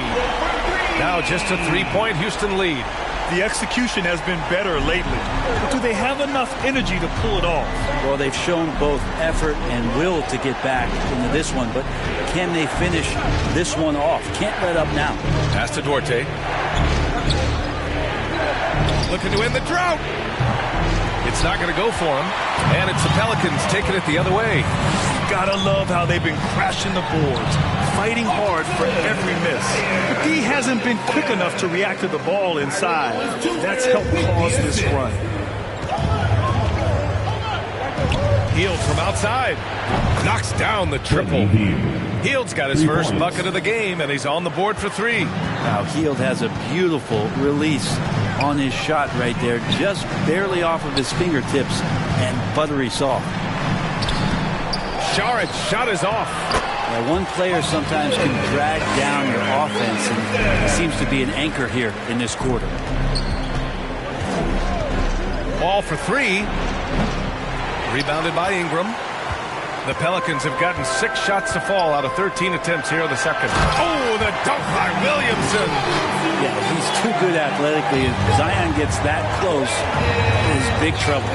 Now just a 3-point Houston lead. The execution has been better lately. But do they have enough energy to pull it off? Well, they've shown both effort and will to get back into this one, but can they finish this one off? Can't let up now. Pass to Duarte. Looking to end the drought. It's not going to go for him, and it's the Pelicans taking it the other way. Gotta love how they've been crashing the boards, fighting hard for every miss. But D hasn't been quick enough to react to the ball inside. That's helped cause this run. Hield from outside. Knocks down the triple. Hield's got his first bucket of the game, and he's on the board for 3. Now, Hield has a beautiful release on his shot right there, just barely off of his fingertips and buttery soft. Saric shot is off. Now, one player sometimes can drag down your offense, and he seems to be an anchor here in this quarter. Ball for 3. Rebounded by Ingram. The Pelicans have gotten 6 shots to fall out of 13 attempts here in the second. Oh, the dunk by Williamson. Yeah, he's too good athletically. If Zion gets that close, is big trouble.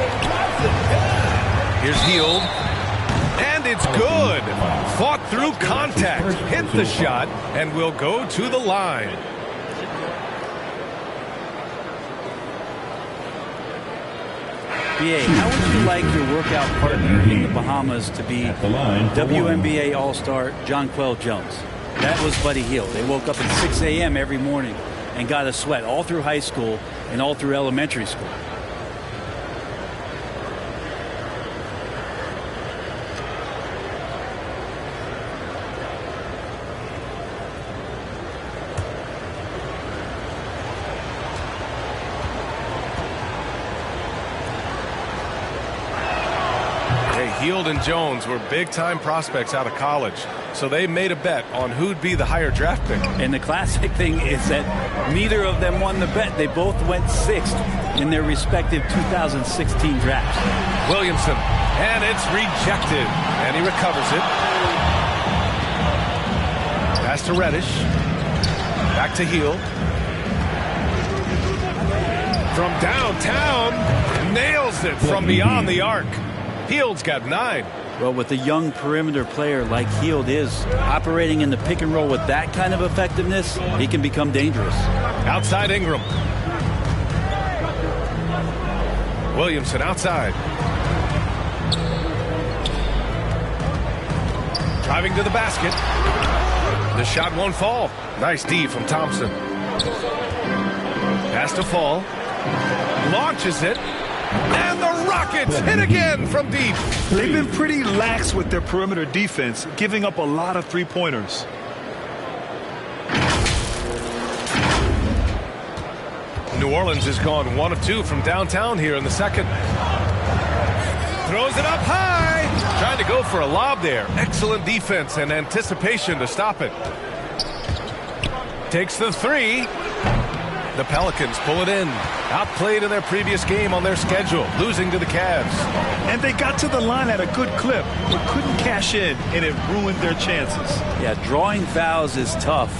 Here's Hield. And it's good. Fought through contact. Hit the shot and will go to the line. BA, how would you like your workout partner in the Bahamas to be WNBA All-Star Jonquel Jones? That was Buddy Hield. They woke up at 6 a.m. every morning and got a sweat all through high school and all through elementary school. Hield and Jones were big-time prospects out of college, so they made a bet on who'd be the higher draft pick. And the classic thing is that neither of them won the bet. They both went 6th in their respective 2016 drafts. Williamson, and it's rejected, and he recovers it. Pass to Reddish. Back to Hield. From downtown, nails it from beyond the arc. Hield's got 9. Well, with a young perimeter player like Hield is operating in the pick and roll with that kind of effectiveness, he can become dangerous. Outside Ingram. Williamson outside. Driving to the basket. The shot won't fall. Nice D from Thompson. Pass to Fall. Launches it. And the Rockets hit again from deep. They've been pretty lax with their perimeter defense, giving up a lot of three-pointers. New Orleans has gone 1 of 2 from downtown here in the second. Throws it up high. Trying to go for a lob there. Excellent defense and anticipation to stop it. Takes the 3. The Pelicans pull it in. Outplayed in their previous game on their schedule, losing to the Cavs. And they got to the line at a good clip, but couldn't cash in, and it ruined their chances. Yeah, drawing fouls is tough,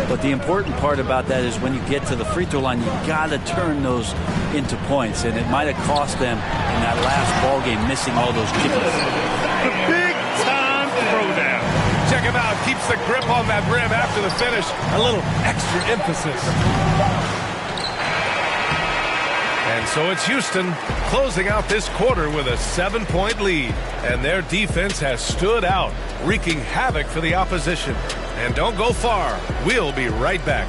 but the important part about that is when you get to the free throw line, you got to turn those into points, and it might have cost them in that last ball game, missing all those chippies. The big-time throwdown. Check him out. Keeps the grip on that rim after the finish. A little extra emphasis. And so it's Houston closing out this quarter with a 7-point lead. And their defense has stood out, wreaking havoc for the opposition. And don't go far. We'll be right back.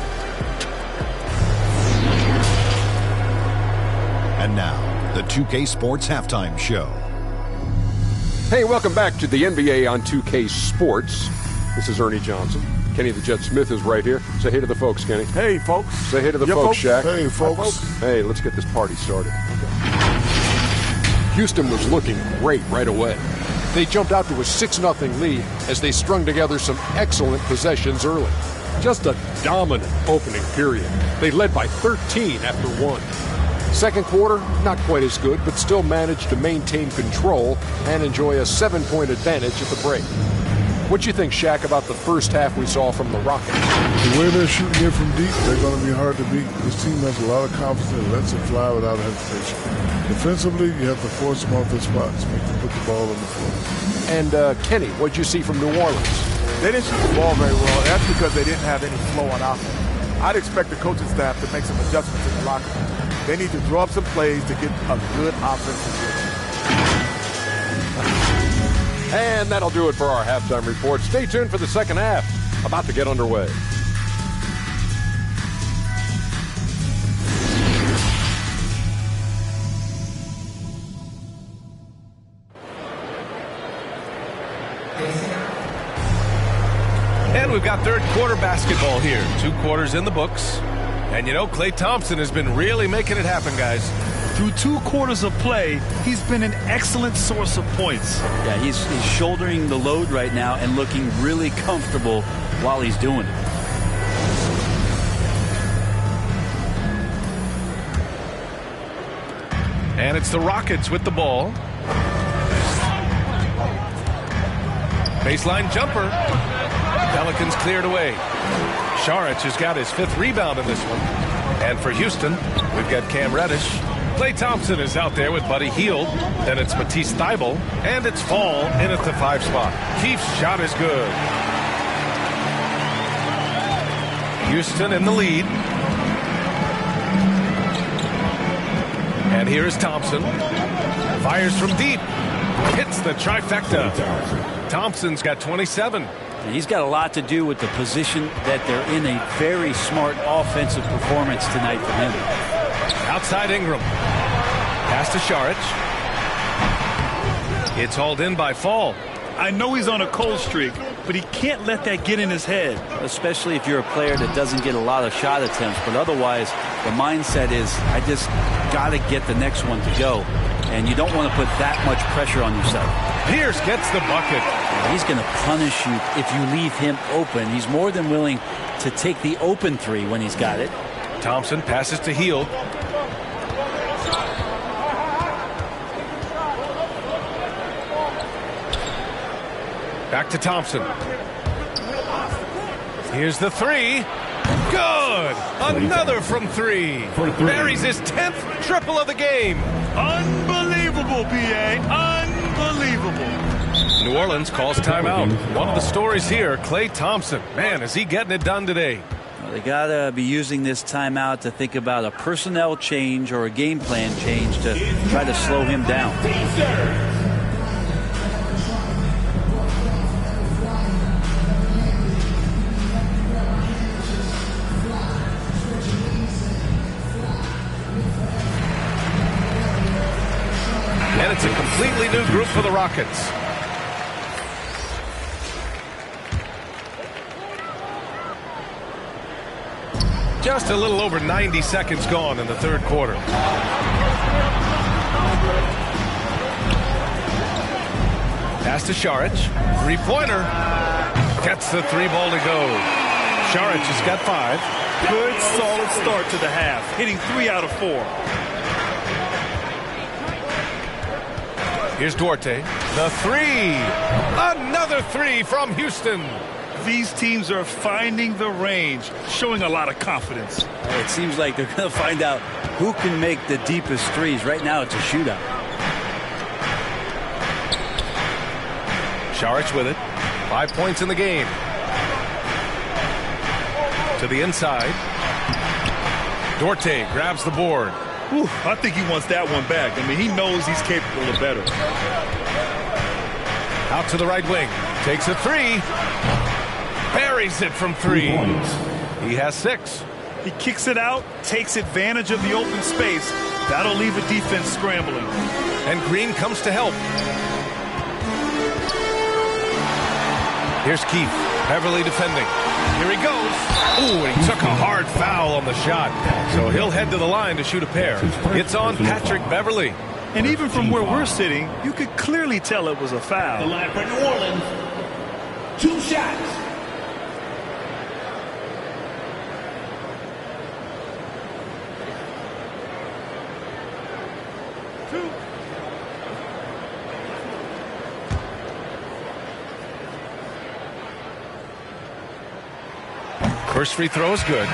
And now, the 2K Sports Halftime Show. Hey, welcome back to the NBA on 2K Sports. This is Ernie Johnson. Kenny the Jet Smith is right here. Say hey to the folks, Kenny. Hey, folks. Say hey to the folks, Shaq. Hey, folks. Hey, let's get this party started. Okay. Houston was looking great right away. They jumped out to a 6-0 lead as they strung together some excellent possessions early. Just a dominant opening period. They led by 13 after 1. Second quarter, not quite as good, but still managed to maintain control and enjoy a 7-point advantage at the break. What do you think, Shaq, about the first half we saw from the Rockets? The way they're shooting it from deep, they're going to be hard to beat. This team has a lot of confidence and lets it fly without hesitation. Defensively, you have to force them off their spots, make them put the ball on the floor. And, Kenny, what did you see from New Orleans? They didn't shoot the ball very well. That's because they didn't have any flow on offense. I'd expect the coaching staff to make some adjustments in the locker room. They need to draw up some plays to get a good offensive rhythm. And that'll do it for our halftime report. Stay tuned for the second half. About to get underway. And we've got third quarter basketball here. 2 quarters in the books. And you know, Klay Thompson has been really making it happen, guys. Through 2 quarters of play, he's been an excellent source of points. Yeah, he's shouldering the load right now and looking really comfortable while he's doing it. And it's the Rockets with the ball. Baseline jumper. Pelicans cleared away. Saric has got his 5th rebound in this one. And for Houston, we've got Cam Reddish. Klay Thompson is out there with Buddy Hield. Then it's Matisse Thybulle. And it's Fall in at the 5 spot. Keith's shot is good. Houston in the lead. And here is Thompson. Fires from deep. Hits the trifecta. Thompson's got 27. And he's got a lot to do with the position that they're in. A very smart offensive performance tonight for him. Outside Ingram. Pass to Saric. It's hauled in by Fall. I know he's on a cold streak, but he can't let that get in his head. Especially if you're a player that doesn't get a lot of shot attempts. But otherwise, the mindset is, I just got to get the next one to go. And you don't want to put that much pressure on yourself. Pierce gets the bucket. He's going to punish you if you leave him open. He's more than willing to take the open three when he's got it. Thompson passes to Heel. Back to Thompson. Here's the three. Good! Another from three. Buries his 10th triple of the game. Unbelievable, B.A. Unbelievable. New Orleans calls timeout. One of the stories here, Klay Thompson. Man, is he getting it done today. Well, they got to be using this timeout to think about a personnel change or a game plan change to try to slow him down. And it's a completely new group for the Rockets. Just a little over 90 seconds gone in the third quarter. Pass to Saric. Three-pointer. Gets the three ball to go. Saric has got 5. Good, solid start to the half. Hitting 3 out of 4. Here's Duarte. The three. Another three from Houston. These teams are finding the range, showing a lot of confidence. It seems like they're going to find out who can make the deepest threes. Right now, it's a shootout. Saric with it. 5 points in the game. To the inside. Duarte grabs the board. Whew, I think he wants that one back. I mean, he knows he's capable of better. Out to the right wing. Takes a three. Buries it from 3. He has 6. He kicks it out, takes advantage of the open space. That'll leave a defense scrambling. And Green comes to help. Here's Keith. Beverly defending. Here he goes. Ooh, and he took a hard foul on the shot. So he'll head to the line to shoot a pair. It's on Patrick Beverly. And even from where we're sitting, you could clearly tell it was a foul. The line for New Orleans. 2 shots. First free throw is good.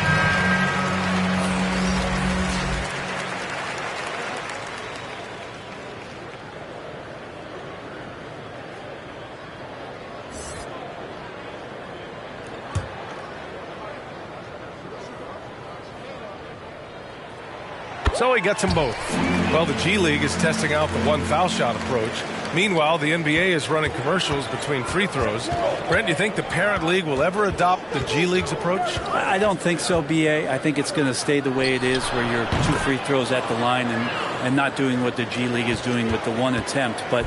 So he gets them both. Well, the G League is testing out the 1 foul shot approach. Meanwhile, the NBA is running commercials between free throws. Brent, do you think the parent league will ever adopt the G League's approach? I don't think so, B.A. I think it's going to stay the way it is, where you're 2 free throws at the line and not doing what the G League is doing with the 1 attempt. But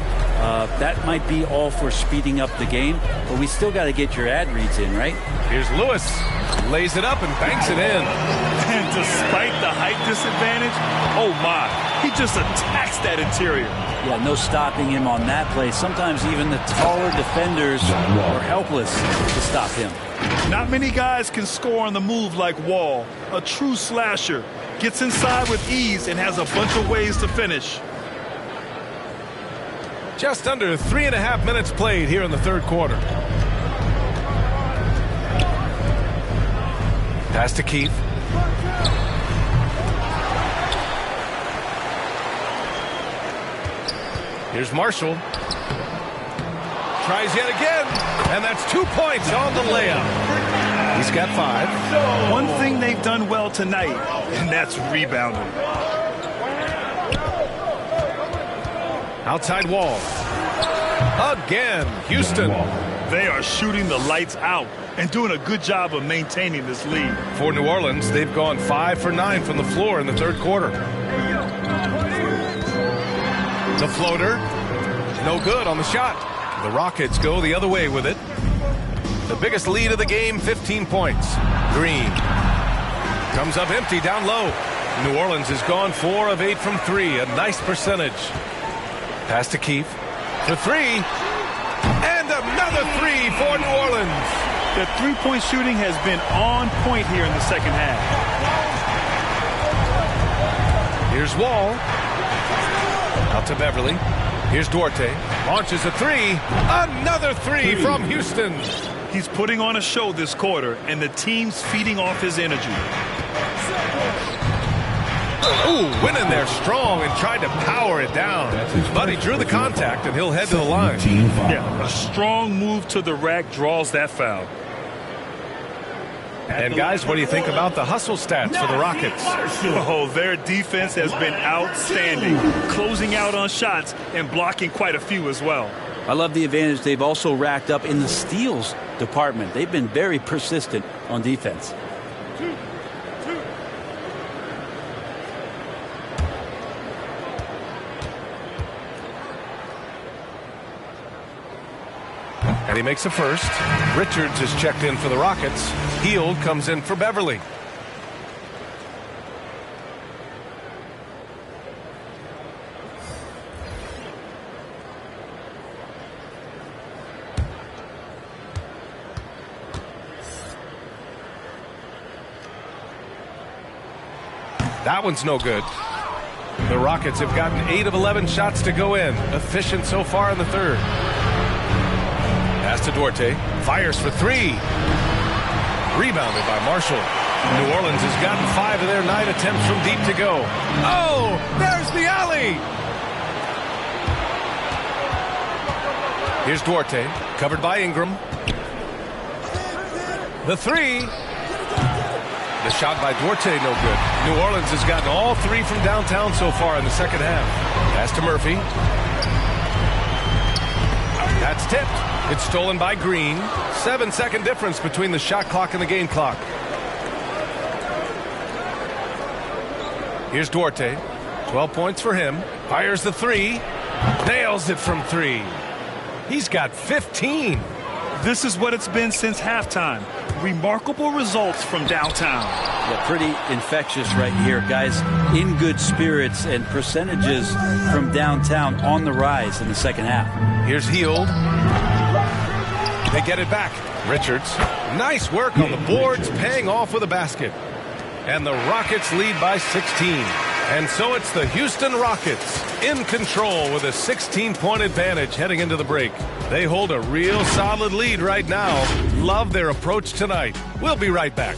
that might be all for speeding up the game. But we still got to get your ad reads in, right? Here's Lewis. Lays it up and banks it in. And despite the height disadvantage, oh my, he just attacks that interior. Yeah, no stopping him on that play. Sometimes even the taller defenders are helpless to stop him. Not many guys can score on the move like Wall. A true slasher. Gets inside with ease and has a bunch of ways to finish. Just under 3.5 minutes played here in the third quarter. Pass to Keith. Here's Marshall. Tries yet again. And that's 2 points on the layup. He's got 5. One thing they've done well tonight, and that's rebounding. Outside wall. Again, Houston. They are shooting the lights out and doing a good job of maintaining this lead. For New Orleans, they've gone 5 for 9 from the floor in the third quarter. The floater, no good on the shot. The Rockets go the other way with it. The biggest lead of the game, 15 points. Green comes up empty down low. New Orleans has gone 4 of 8 from 3, a nice percentage. Pass to Keefe for 3, and another 3 for New Orleans. The three-point shooting has been on point here in the second half. Here's Wall. Out to Beverly. Here's Duarte. Launches a 3. Another 3 from Houston. He's putting on a show this quarter, and the team's feeding off his energy. Ooh, went in there strong and tried to power it down. But he drew the contact, and he'll head to the line. Yeah, a strong move to the rack draws that foul. And guys, what do you think about the hustle stats for the Rockets? Oh, their defense has been outstanding, closing out on shots and blocking quite a few as well. I love the advantage they've also racked up in the steals department. They've been very persistent on defense. And he makes a first. Richards is checked in for the Rockets. Hield comes in for Beverly. That one's no good. The Rockets have gotten 8 of 11 shots to go in. Efficient so far in the third. Pass to Duarte. Fires for 3. Rebounded by Marshall. New Orleans has gotten 5 of their 9 attempts from deep to go. Oh, there's the alley. Here's Duarte. Covered by Ingram. The 3. The shot by Duarte, no good. New Orleans has gotten all 3 from downtown so far in the second half. Pass to Murphy. That's tipped. It's stolen by Green. 7-second difference between the shot clock and the game clock. Here's Duarte. 12 points for him. Fires the 3. Nails it from 3. He's got 15. This is what it's been since halftime. Remarkable results from downtown. Yeah, pretty infectious right here, guys. In good spirits and percentages from downtown on the rise in the second half. Here's Hield. They get it back. Richards. Nice work on the boards, paying off with a basket. And the Rockets lead by 16. And so it's the Houston Rockets in control with a 16-point advantage heading into the break. They hold a real solid lead right now. Love their approach tonight. We'll be right back.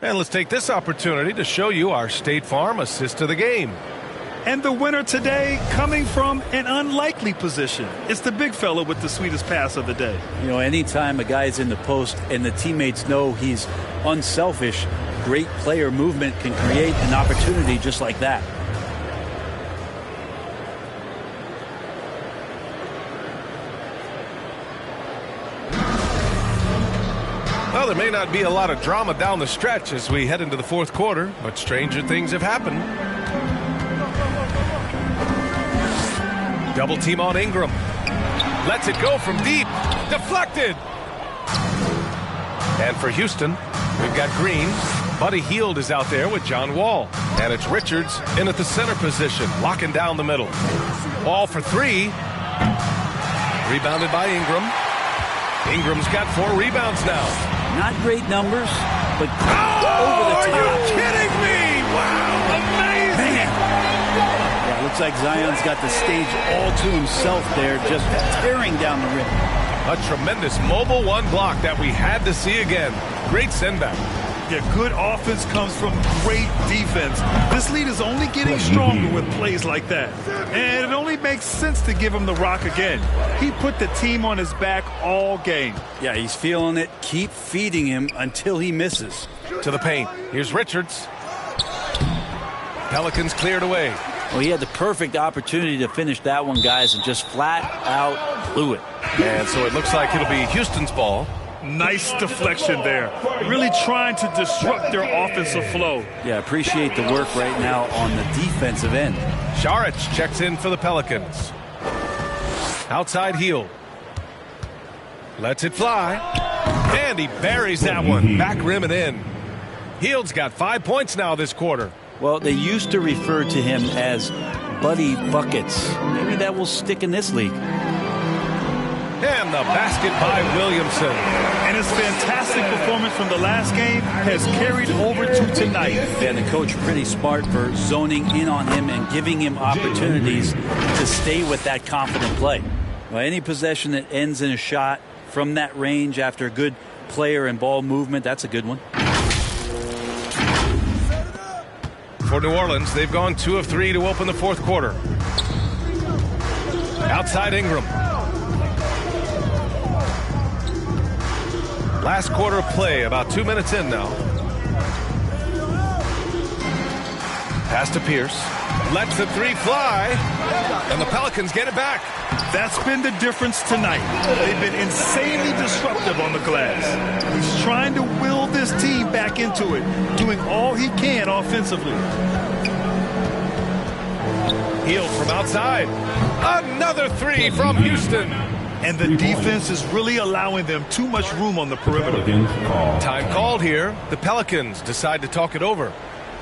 And let's take this opportunity to show you our State Farm assist of the game. And the winner today coming from an unlikely position. It's the big fella with the sweetest pass of the day. You know, anytime a guy's in the post and the teammates know he's unselfish, great player movement can create an opportunity just like that. Well, there may not be a lot of drama down the stretch as we head into the fourth quarter, but stranger things have happened. Double team on Ingram. Lets it go from deep. Deflected. And for Houston, we've got Green. Buddy Hield is out there with John Wall. And it's Richards in at the center position, locking down the middle. Wall for 3. Rebounded by Ingram. Ingram's got 4 rebounds now. Not great numbers, but over the top. Are you kidding me? Wow, amazing. Man. looks like Zion's got the stage all to himself there, just tearing down the rim. A tremendous mobile one block that we had to see again. Great send back. Yeah, good offense comes from great defense. This lead is only getting stronger with plays like that. And it only makes sense to give him the rock again. He put the team on his back all game. Yeah, he's feeling it. Keep feeding him until he misses. To the paint. Here's Richards. Pelicans cleared away. Well, he had the perfect opportunity to finish that one, guys, and just flat out blew it. And so it looks like it'll be Houston's ball. Nice deflection there. Really trying to disrupt their offensive flow. Yeah, appreciate the work right now on the defensive end. Saric checks in for the Pelicans. Outside heel. Lets it fly. And he buries that one. Back rim and in. Hield's got 5 points now this quarter. Well, they used to refer to him as Buddy Buckets. Maybe that will stick in this league. And the basket by Williamson. And his fantastic performance from the last game has carried over to tonight. And the coach pretty smart for zoning in on him and giving him opportunities to stay with that confident play. Well, any possession that ends in a shot from that range after a good player and ball movement, that's a good one. For New Orleans, they've gone 2 of 3 to open the fourth quarter. Outside Ingram. Last quarter of play, about 2 minutes in now. Pass to Pierce. Lets the three fly. And the Pelicans get it back. That's been the difference tonight. They've been insanely disruptive on the glass. He's trying to will this team back into it, doing all he can offensively. Hield from outside. Another three from Houston. And the defense is really allowing them too much room on the perimeter. Time called here. The Pelicans decide to talk it over.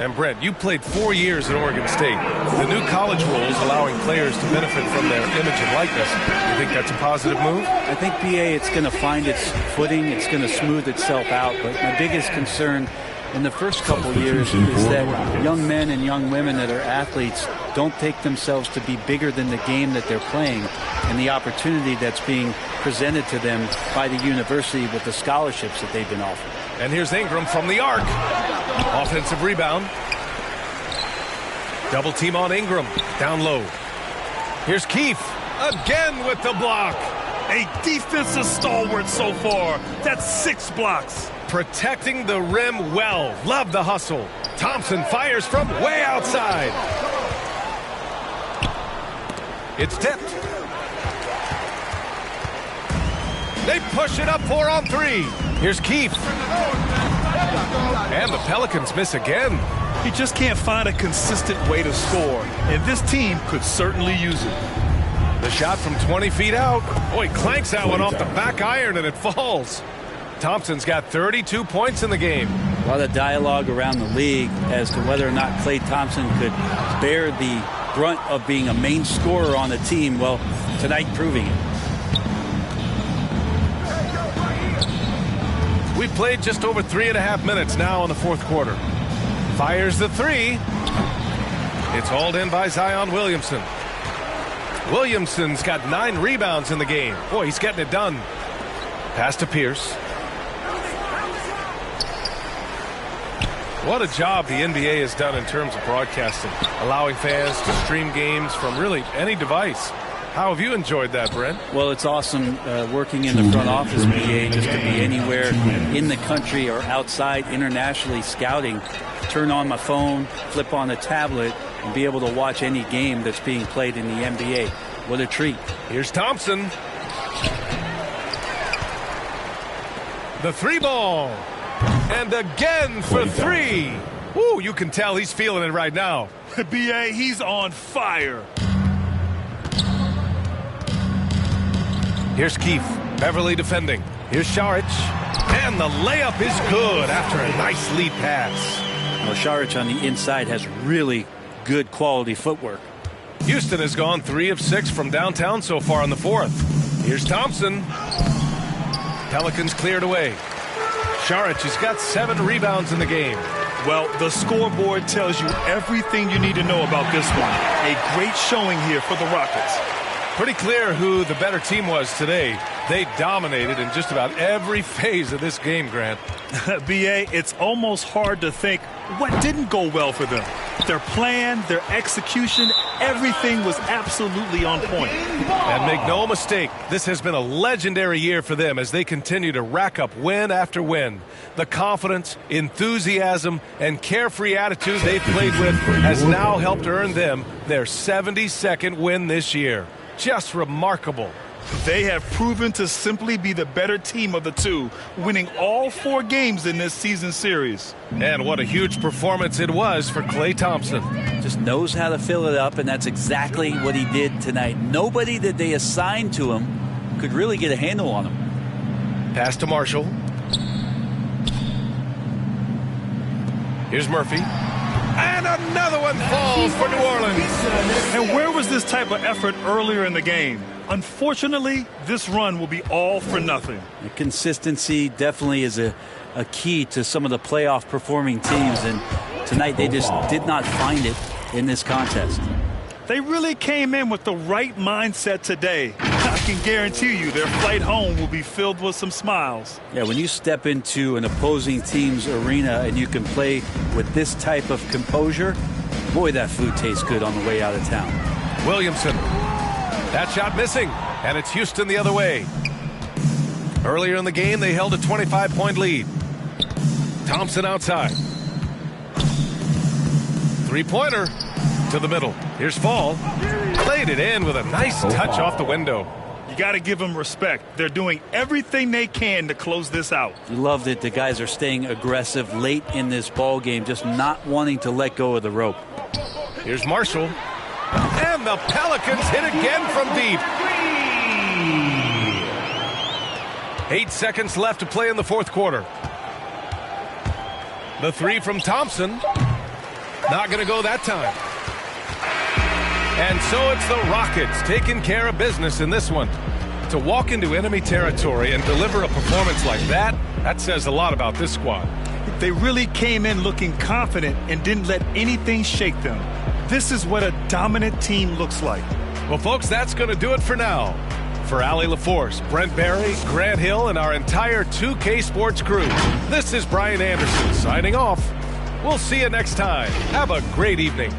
And Brent, you played 4 years at Oregon State. The new college rules allowing players to benefit from their image and likeness. You think that's a positive move? I think, BA, it's going to find its footing. It's going to smooth itself out. But my biggest concern in the first couple of years is that young men and young women that are athletes don't take themselves to be bigger than the game that they're playing and the opportunity that's being presented to them by the university with the scholarships that they've been offered. And here's Ingram from the arc. Offensive rebound. Double team on Ingram. Down low. Here's Keith. Again with the block. A defensive stalwart so far. That's 6 blocks. Protecting the rim well. Love the hustle. Thompson fires from way outside. It's tipped. They push it up 4 on 3. Here's Keith. And the Pelicans miss again. He just can't find a consistent way to score, and this team could certainly use it. The shot from 20 feet out. Boy, clanks that one off the back iron, and it falls. Thompson's got 32 points in the game. A lot of dialogue around the league as to whether or not Klay Thompson could bear the brunt of being a main scorer on the team. Well, tonight proving it. We've played just over 3.5 minutes now in the fourth quarter. Fires the three. It's hauled in by Zion Williamson. Williamson's got 9 rebounds in the game. Boy, he's getting it done. Pass to Pierce. What a job the NBA has done in terms of broadcasting, allowing fans to stream games from really any device. How have you enjoyed that, Brent? Well, it's awesome working in the front office, BA, just to be anywhere in the country or outside internationally scouting. Turn on my phone, flip on a tablet, and be able to watch any game that's being played in the NBA. What a treat. Here's Thompson. The 3 ball. And again for 3. Woo, you can tell he's feeling it right now. BA, he's on fire. Here's Keith. Beverly defending. Here's Saric. And the layup is good after a nice lead pass. Well, Saric on the inside has really good quality footwork. Houston has gone 3 of 6 from downtown so far in the fourth. Here's Thompson. Pelicans cleared away. Saric has got 7 rebounds in the game. Well, the scoreboard tells you everything you need to know about this one. A great showing here for the Rockets. Pretty clear who the better team was today. They dominated in just about every phase of this game, Grant. B.A., it's almost hard to think what didn't go well for them. Their plan, their execution, everything was absolutely on point. And make no mistake, this has been a legendary year for them as they continue to rack up win after win. The confidence, enthusiasm, and carefree attitude they've played with has now helped earn them their 72nd win this year. Just remarkable. They have proven to simply be the better team of the two, winning all 4 games in this season series. And what a huge performance it was for Klay Thompson. Just knows how to fill it up, and that's exactly what he did tonight. Nobody that they assigned to him could really get a handle on him. Pass to Marshall. Here's Murphy. And another one falls for New Orleans. And where was this type of effort earlier in the game? Unfortunately, this run will be all for nothing. The consistency definitely is a key to some of the playoff performing teams, and tonight they just did not find it in this contest. They really came in with the right mindset today. I can guarantee you their flight home will be filled with some smiles. Yeah, when you step into an opposing team's arena and you can play with this type of composure, boy, that food tastes good on the way out of town. Williamson. That shot missing, and it's Houston the other way. Earlier in the game, they held a 25-point lead. Thompson outside. Three-pointer to the middle. Here's Fall. Laid it in with a nice touch off the window. You got to give them respect. They're doing everything they can to close this out. You love that the guys are staying aggressive late in this ball game, just not wanting to let go of the rope. Here's Marshall. And the Pelicans hit again from deep. 8 seconds left to play in the fourth quarter. The three from Thompson. Not going to go that time. And so it's the Rockets taking care of business in this one. To walk into enemy territory and deliver a performance like that, that says a lot about this squad. They really came in looking confident and didn't let anything shake them. This is what a dominant team looks like. Well, folks, that's going to do it for now. For Allie LaForce, Brent Barry, Grant Hill, and our entire 2K Sports crew, this is Brian Anderson signing off. We'll see you next time. Have a great evening.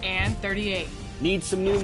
and 38. Need some new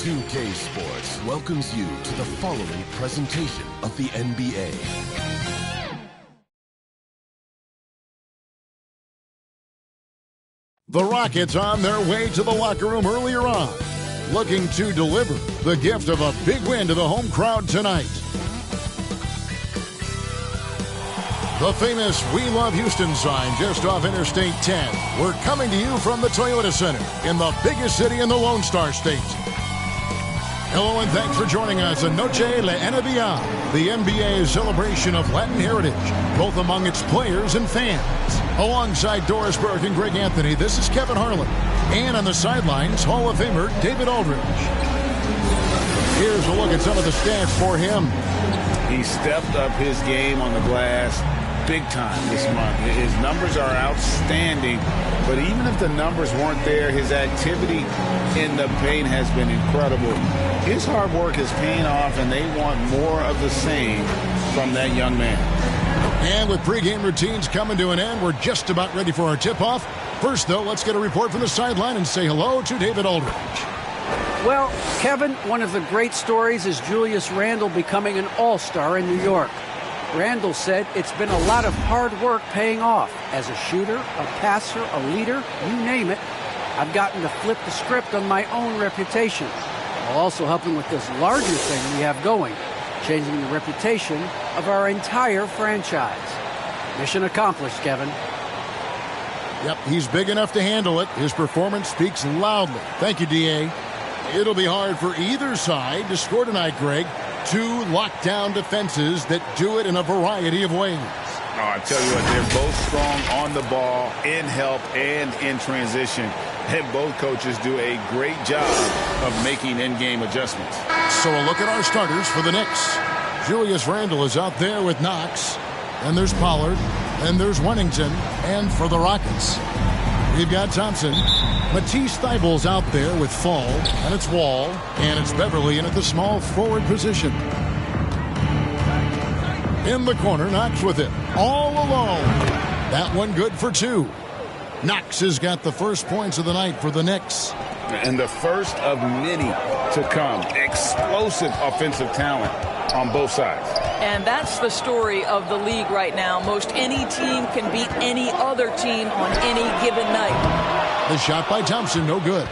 2K Sports welcomes you to the following presentation of the NBA. The Rockets on their way to the locker room earlier on, looking to deliver the gift of a big win to the home crowd tonight. The famous We Love Houston sign just off Interstate 10. We're coming to you from the Toyota Center in the biggest city in the Lone Star State. Hello and thanks for joining us on Noche La NBA, the NBA's celebration of Latin heritage, both among its players and fans. Alongside Doris Burke and Greg Anthony, this is Kevin Harlan. And on the sidelines, Hall of Famer David Aldridge. Here's a look at some of the stats for him. He stepped up his game on the glass big time this month. His numbers are outstanding, but even if the numbers weren't there, his activity in the paint has been incredible. His hard work is paying off, and they want more of the same from that young man. And with pregame routines coming to an end, we're just about ready for our tip-off. First, though, let's get a report from the sideline and say hello to David Aldridge. Well, Kevin, one of the great stories is Julius Randle becoming an all-star in New York. Randle said it's been a lot of hard work paying off. As a shooter, a passer, a leader, you name it, I've gotten to flip the script on my own reputation, while also helping with this larger thing we have going, changing the reputation of our entire franchise. Mission accomplished, Kevin. Yep, he's big enough to handle it. His performance speaks loudly. Thank you, D.A. It'll be hard for either side to score tonight, Greg. Two lockdown defenses that do it in a variety of ways. Oh, I tell you what, they're both strong on the ball, in help, and in transition. And both coaches do a great job of making in-game adjustments. So a look at our starters for the Knicks. Julius Randle is out there with Knox. And there's Pollard. And there's Wennington. And for the Rockets, we've got Thompson. Matisse Thybulle's out there with Fall. And it's Wall. And it's Beverly in at the small forward position. In the corner, Knox with it. All alone. That one good for two. Knox has got the first points of the night for the Knicks. And the first of many to come. Explosive offensive talent on both sides. And that's the story of the league right now. Most any team can beat any other team on any given night. The shot by Thompson, no good.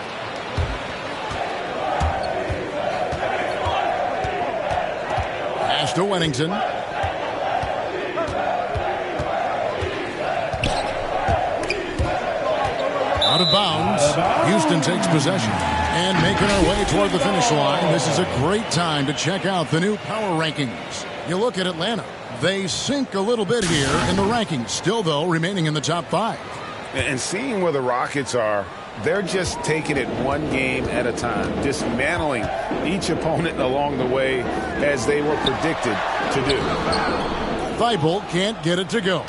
Pass to Wennington. Out of bounds. Houston takes possession. And making our way toward the finish line, this is a great time to check out the new power rankings. You look at Atlanta. They sink a little bit here in the rankings. Still, though, remaining in the top 5. And seeing where the Rockets are, they're just taking it one game at a time, dismantling each opponent along the way as they were predicted to do. Thibault can't get it to go.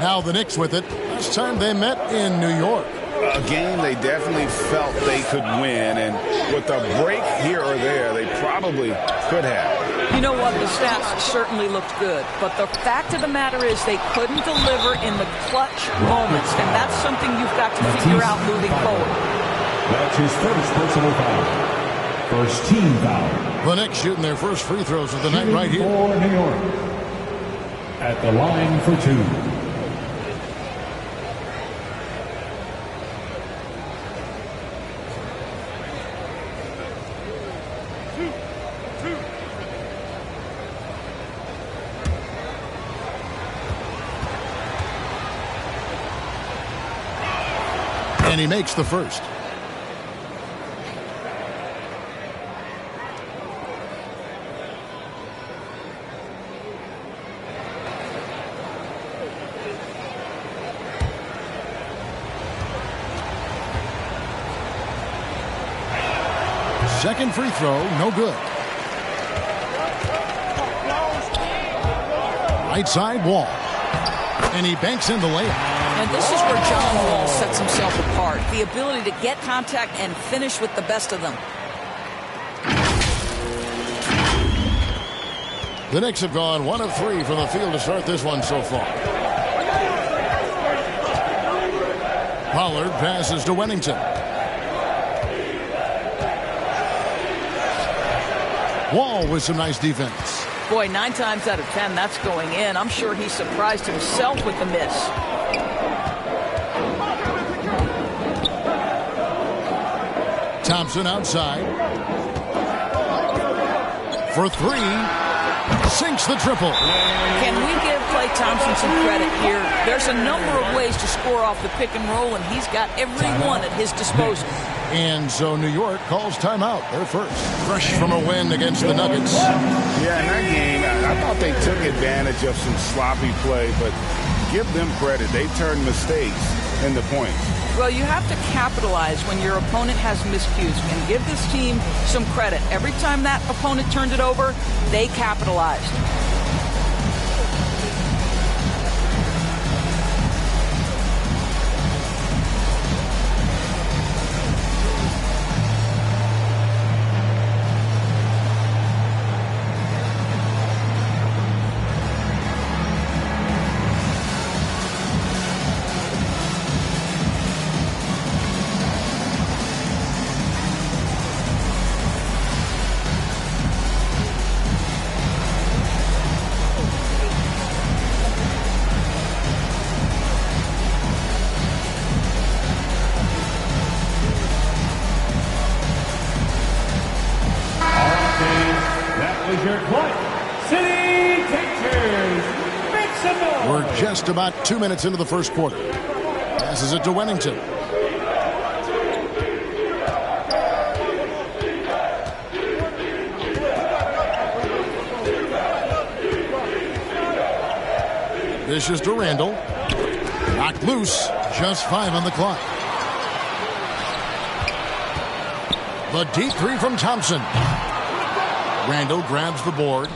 Now the Knicks with it. Last time they met in New York. A game they definitely felt they could win, and with a break here or there, they probably could have. You know what? The stats certainly looked good, but the fact of the matter is they couldn't deliver in the clutch moments, and that's something you've got to figure out moving forward. That's his first personal foul. First team foul. The Knicks shooting their first free throws of the night right here. For New York. At the line for two. And he makes the first. Second free throw, no good. Right side, Wall. And he banks in the layup. And this is where John Wall sets himself apart. The ability to get contact and finish with the best of them. The Knicks have gone 1 of 3 from the field to start this one so far. Pollard passes to Wennington. Wall with some nice defense. Boy, 9 times out of 10, that's going in. I'm sure he surprised himself with the miss. Thompson outside. For 3. Sinks the triple. Can we give Klay Thompson some credit here? There's a number of ways to score off the pick and roll, and he's got every one at his disposal. And so New York calls timeout. They're first. Fresh from a win against the Nuggets. Yeah, in that game, I thought they took advantage of some sloppy play, but give them credit. They turned mistakes into points. Well, you have to capitalize when your opponent has miscues, and give this team some credit. Every time that opponent turned it over, they capitalized. We're just about 2 minutes into the first quarter. Passes it to Wennington. This is to Randall. Knocked loose. Just 5 on the clock. The deep 3 from Thompson. Randall grabs the board.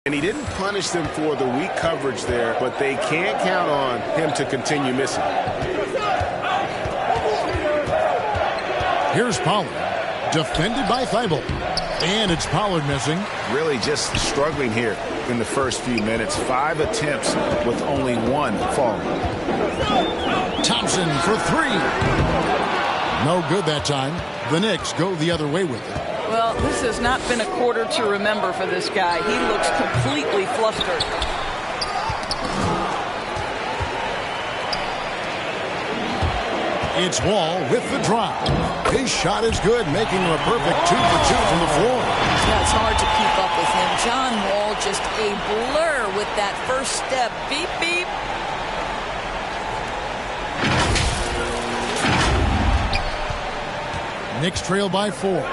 And he didn't punish them for the weak coverage there, but they can't count on him to continue missing. Here's Pollard, defended by Thibault. And it's Pollard missing. Really just struggling here in the first few minutes. 5 attempts with only 1 falling. Thompson for 3. No good that time. The Knicks go the other way with it. Well, this has not been a quarter to remember for this guy. He looks completely flustered. It's Wall with the drop. His shot is good, making him a perfect 2 for 2 from the floor. Yeah, it's hard to keep up with him. John Wall just a blur with that first step. Beep, beep. Knicks trail by 4.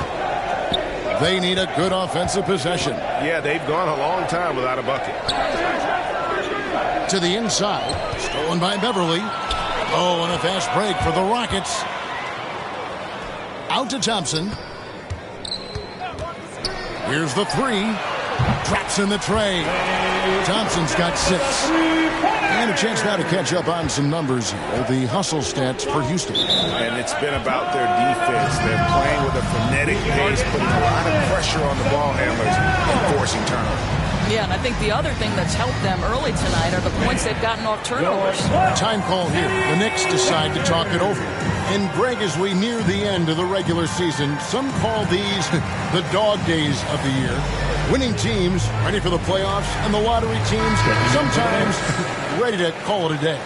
They need a good offensive possession. Yeah, they've gone a long time without a bucket. To the inside, stolen by Beverly. Oh, and a fast break for the Rockets. Out to Thompson. Here's the 3. Drops in the tray. Thompson's got 6. And a chance now to catch up on some numbers here. The hustle stats for Houston. And it's been about their defense. They're playing with a frenetic pace, putting a lot of pressure on the ball handlers and forcing turnovers. Yeah, and I think the other thing that's helped them early tonight are the points they've gotten off turnovers. Time call here. The Knicks decide to talk it over. And Greg, as we near the end of the regular season, some call these the dog days of the year. Winning teams ready for the playoffs, and the lottery teams sometimes ready to call it a day.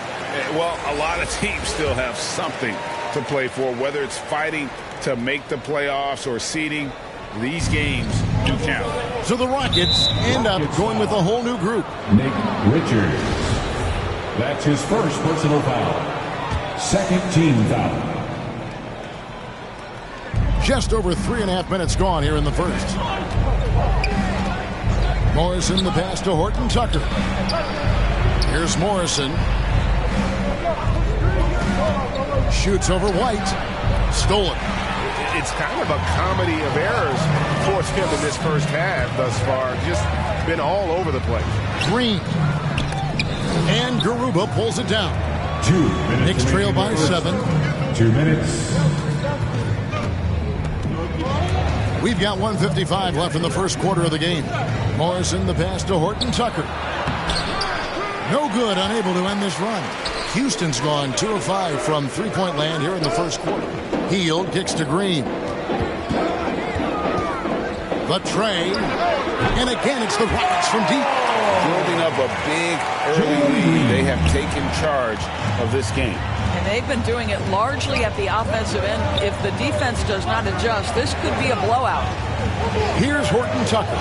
Well, a lot of teams still have something to play for, whether it's fighting to make the playoffs or seeding. These games do count. So the Rockets end up going with a whole new group. Nick Richards. That's his first personal foul. Second team foul. Just over 3.5 minutes gone here in the first. Morrison, the pass to Horton Tucker. Here's Morrison. Shoots over White. Stolen. It's kind of a comedy of errors for him in this first half thus far. Just been all over the place. Green. And Garuba pulls it down. 2 minutes. Knicks trail by 7. 2 minutes. We've got 1:55 left in the first quarter of the game. Morrison, the pass to Horton Tucker. No good, unable to end this run. Houston's gone 2 of 5 from three-point land here in the first quarter. Hield kicks to Green. The tray. And again, it's the Rockets from deep. Building up a big early lead. They have taken charge of this game. And they've been doing it largely at the offensive end. If the defense does not adjust, this could be a blowout. Here's Horton Tucker.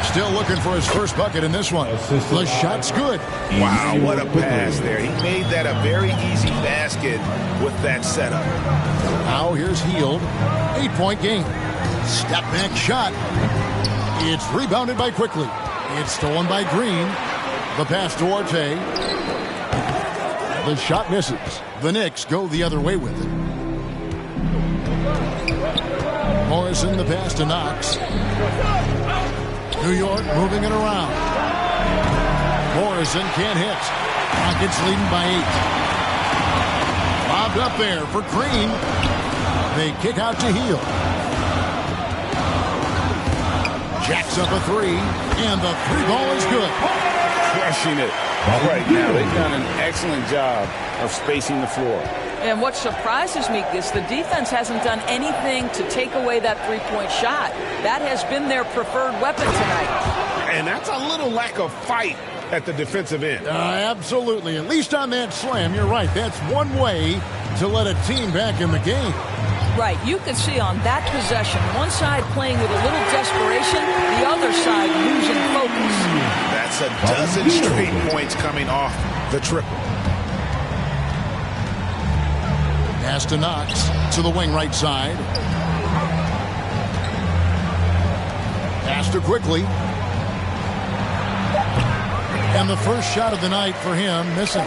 Still looking for his first bucket in this one. The shot's good. Wow, what a pass there. He made that a very easy basket with that setup. Now here's Hield. 8-point game. Step back shot. It's rebounded by Quickly. It's stolen by Green. The pass to Orte. The shot misses. The Knicks go the other way with it. Morrison, the pass to Knox. New York moving it around. Morrison can't hit. Rockets leading by 8. Bobbed up there for Green. They kick out to Hield. Jacks up a 3, and the 3 ball is good. Crushing it right now. They've done an excellent job of spacing the floor. And what surprises me is the defense hasn't done anything to take away that three-point shot. That has been their preferred weapon tonight. And that's a little lack of fight at the defensive end. Absolutely. At least on that slam, you're right. That's one way to let a team back in the game. Right. You can see on that possession, one side playing with a little desperation, the other side losing focus. That's a dozen straight points coming off the triple. Pass to Knox to the wing right side. Pass to Quickly. And the first shot of the night for him, missing.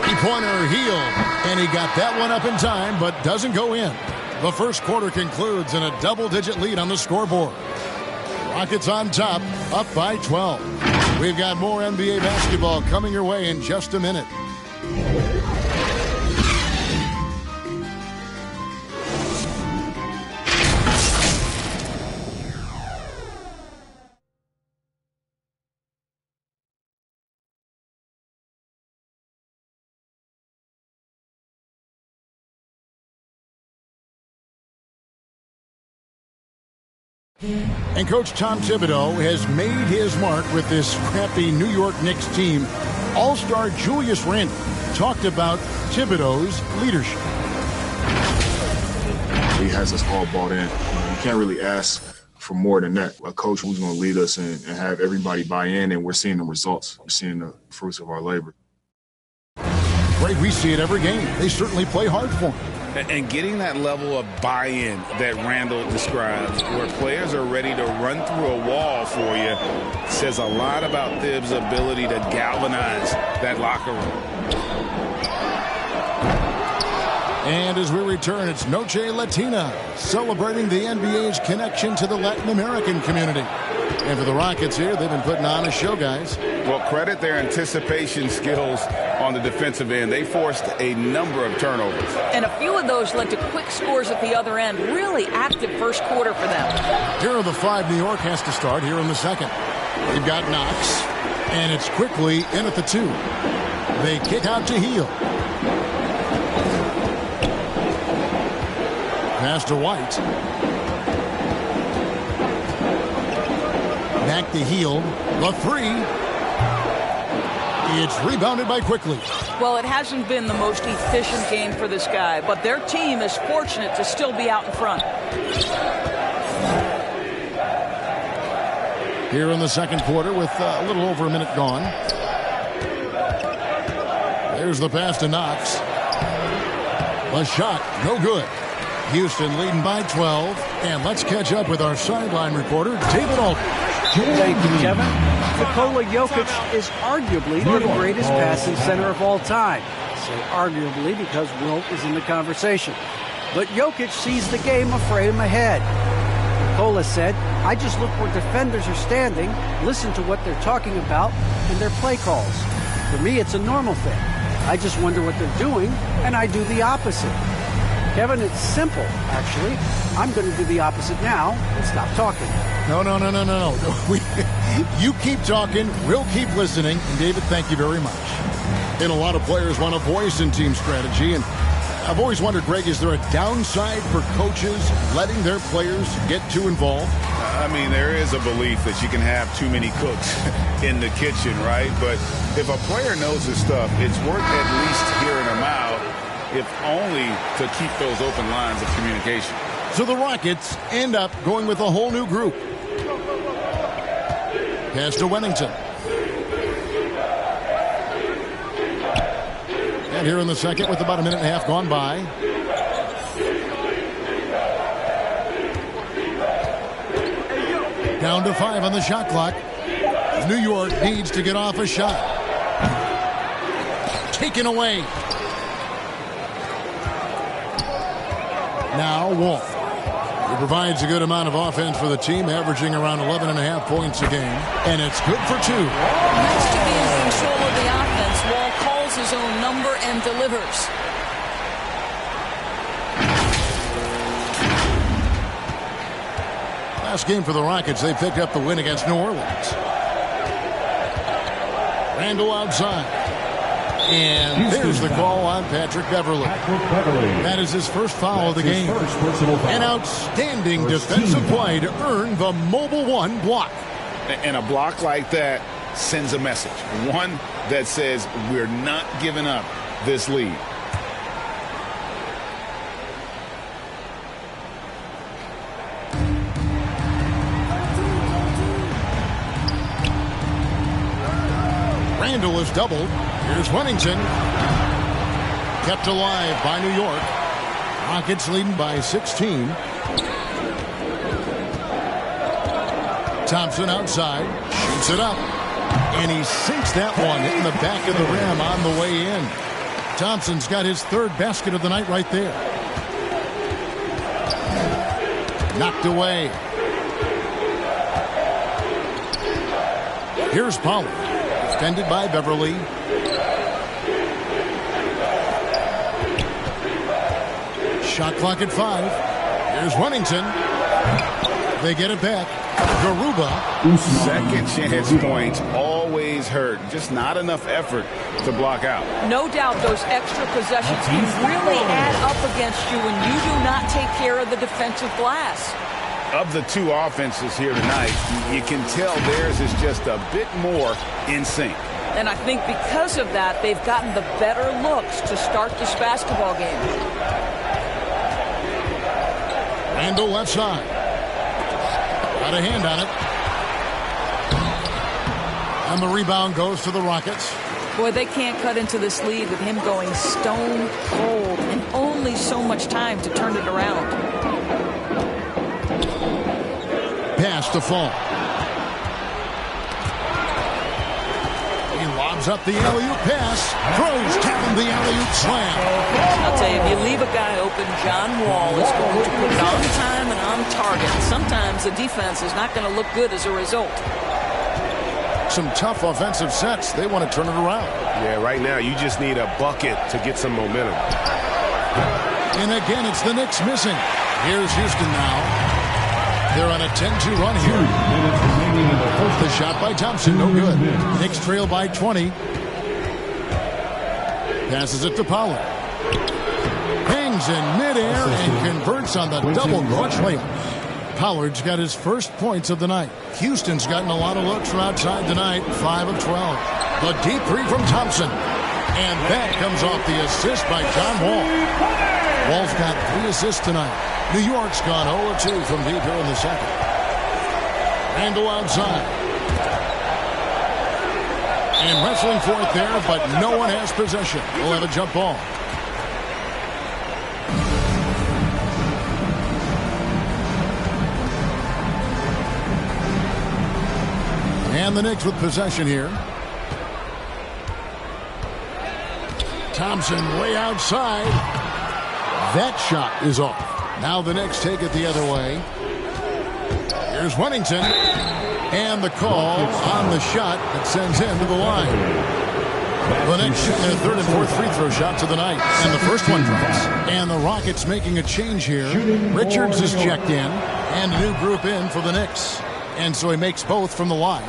Three-pointer Hield. And he got that one up in time, but doesn't go in. The first quarter concludes in a double-digit lead on the scoreboard. Rockets on top, up by 12. We've got more NBA basketball coming your way in just a minute. And Coach Tom Thibodeau has made his mark with this scrappy New York Knicks team. All-star Julius Randle talked about Thibodeau's leadership. He has us all bought in. You can't really ask for more than that. A coach who's going to lead us and have everybody buy in, and we're seeing the results. We're seeing the fruits of our labor. Right, we see it every game. They certainly play hard for him. And getting that level of buy-in that Randall describes, where players are ready to run through a wall for you, says a lot about Thibs' ability to galvanize that locker room. And as we return, it's Noche Latina, celebrating the NBA's connection to the Latin American community. And for the Rockets here, they've been putting on a show, guys. Well, credit their anticipation skills on the defensive end. They forced a number of turnovers. And a few of those led to quick scores at the other end. Really active first quarter for them. Here are the 5 New York has to start here in the second. They've got Knox, and it's quickly in at the 2. They kick out to Heel. Pass to White. Back to Heel. The 3. It's rebounded by Quickly. Well, it hasn't been the most efficient game for this guy, but their team is fortunate to still be out in front. Here in the second quarter with a little over a minute gone. There's the pass to Knox. A shot, no good. Houston leading by 12. And let's catch up with our sideline reporter, David Aldridge. Thank you, Kevin. Nikola Jokic is arguably the greatest passing center of all time. I say arguably because Wilt is in the conversation. But Jokic sees the game a frame ahead. Nikola said, I just look where defenders are standing, listen to what they're talking about, and their play calls. For me, it's a normal thing. I just wonder what they're doing, and I do the opposite. Kevin, it's simple, actually. I'm going to do the opposite now and stop talking. No. You keep talking, we'll keep listening. And David, thank you very much. And a lot of players want a voice in team strategy. And I've always wondered, Greg, is there a downside for coaches letting their players get too involved? I mean, there is a belief that you can have too many cooks in the kitchen, right? But if a player knows his stuff, it's worth at least hearing him out, if only to keep those open lines of communication. So the Rockets end up going with a whole new group. Pass to Wennington. And here in the second with about a minute and a half gone by. Down to 5 on the shot clock. New York needs to get off a shot. Taken away. Now Wall. He provides a good amount of offense for the team, averaging around 11.5 points a game. And it's good for 2. Nice to be in control of the offense. Wall calls his own number and delivers. Last game for the Rockets, they picked up the win against New Orleans. Randall outside. And there's the call on Patrick Beverly. That is his first foul of the game. An outstanding defensive play to earn the Mobile One block. And a block like that sends a message. One that says we're not giving up this lead. Randall is doubled. Here's Wennington. Kept alive by New York. Rockets leading by 16. Thompson outside. Shoots it up. And he sinks that one in the back of the rim on the way in. Thompson's got his 3rd basket of the night right there. Knocked away. Here's Pollard. Defended by Beverly. Shot clock at 5. Here's Huntington. They get it back. Garuba. Second chance points always hurt. Just not enough effort to block out. No doubt those extra possessions can really add up against you when you do not take care of the defensive glass. Of the two offenses here tonight, you can tell theirs is just a bit more in sync. And I think because of that, they've gotten the better looks to start this basketball game. Randall left side. Got a hand on it. And the rebound goes to the Rockets. Boy, they can't cut into this lead with him going stone cold and only so much time to turn it around. Pass to Fall. He lobs up the alley-oop pass. Throws down the alley-oop slam. I'll tell you, if you leave a guy open, John Wall is going to put it on time and on target. Sometimes the defense is not going to look good as a result. Some tough offensive sets. They want to turn it around. Yeah, right now you just need a bucket to get some momentum. And again, it's the Knicks missing. Here's Houston now. They're on a 10-2 run here. The shot by Thompson, no good. Knicks trail by 20. Passes it to Pollard. Hangs in midair and converts on the double clutch layup. Pollard's got his first points of the night. Houston's gotten a lot of looks from outside tonight, 5 of 12. The deep three from Thompson. And that comes off the assist by John Wall. Wall's got 3 assists tonight. New York's gone 0-2 from deep here in the second. Randall outside. And wrestling for it there, but no one has possession. We'll have a jump ball. And the Knicks with possession here. Thompson way outside. That shot is off. Now the Knicks take it the other way. Here's Huntington. And the call on the shot that sends him to the line. The Knicks shooting their third and fourth free throw shots of the night. And the first one drops. And the Rockets making a change here. Richards is checked in. And a new group in for the Knicks. And so he makes both from the line.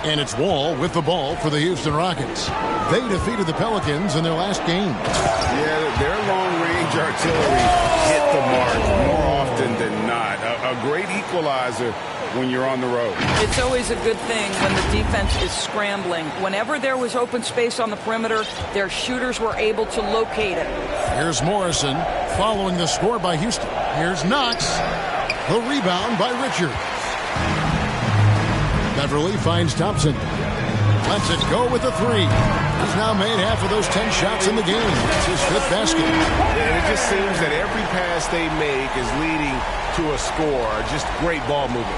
And it's Wall with the ball for the Houston Rockets. They defeated the Pelicans in their last game. Yeah, their long-range artillery hit the mark more often than not. A great equalizer when you're on the road. It's always a good thing when the defense is scrambling. Whenever there was open space on the perimeter, their shooters were able to locate it. Here's Morrison following the score by Houston. Here's Knox. The rebound by Richards. Beverly finds Thompson. Lets it go with the 3. He's now made half of those 10 shots in the game. That's his 5th basket. And it just seems that every pass they make is leading to a score. Just great ball movement.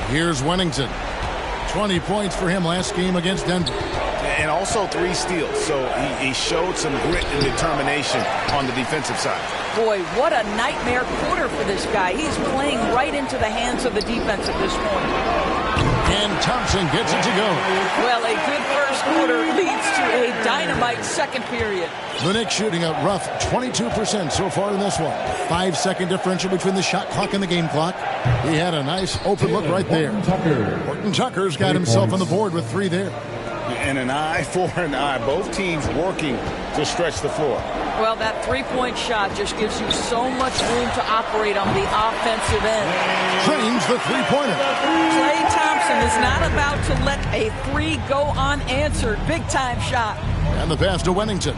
Here's Wennington. 20 points for him last game against Denver. And also 3 steals. So he showed some grit and determination on the defensive side. Boy, what a nightmare quarter for this guy. He's playing right into the hands of the defense at this point. And Thompson gets it to go. Well, a good first quarter leads to a dynamite second period. The Knicks shooting a rough 22% so far in this one. 5-second differential between the shot clock and the game clock. He had a nice open look right there. Horton Tucker's got himself on the board with 3 there. And an eye for an eye. Both teams working to stretch the floor. Well, that three-point shot just gives you so much room to operate on the offensive end. Trains the three-pointer. Klay Thompson is not about to let a 3 go unanswered. Big-time shot. And the pass to Wennington.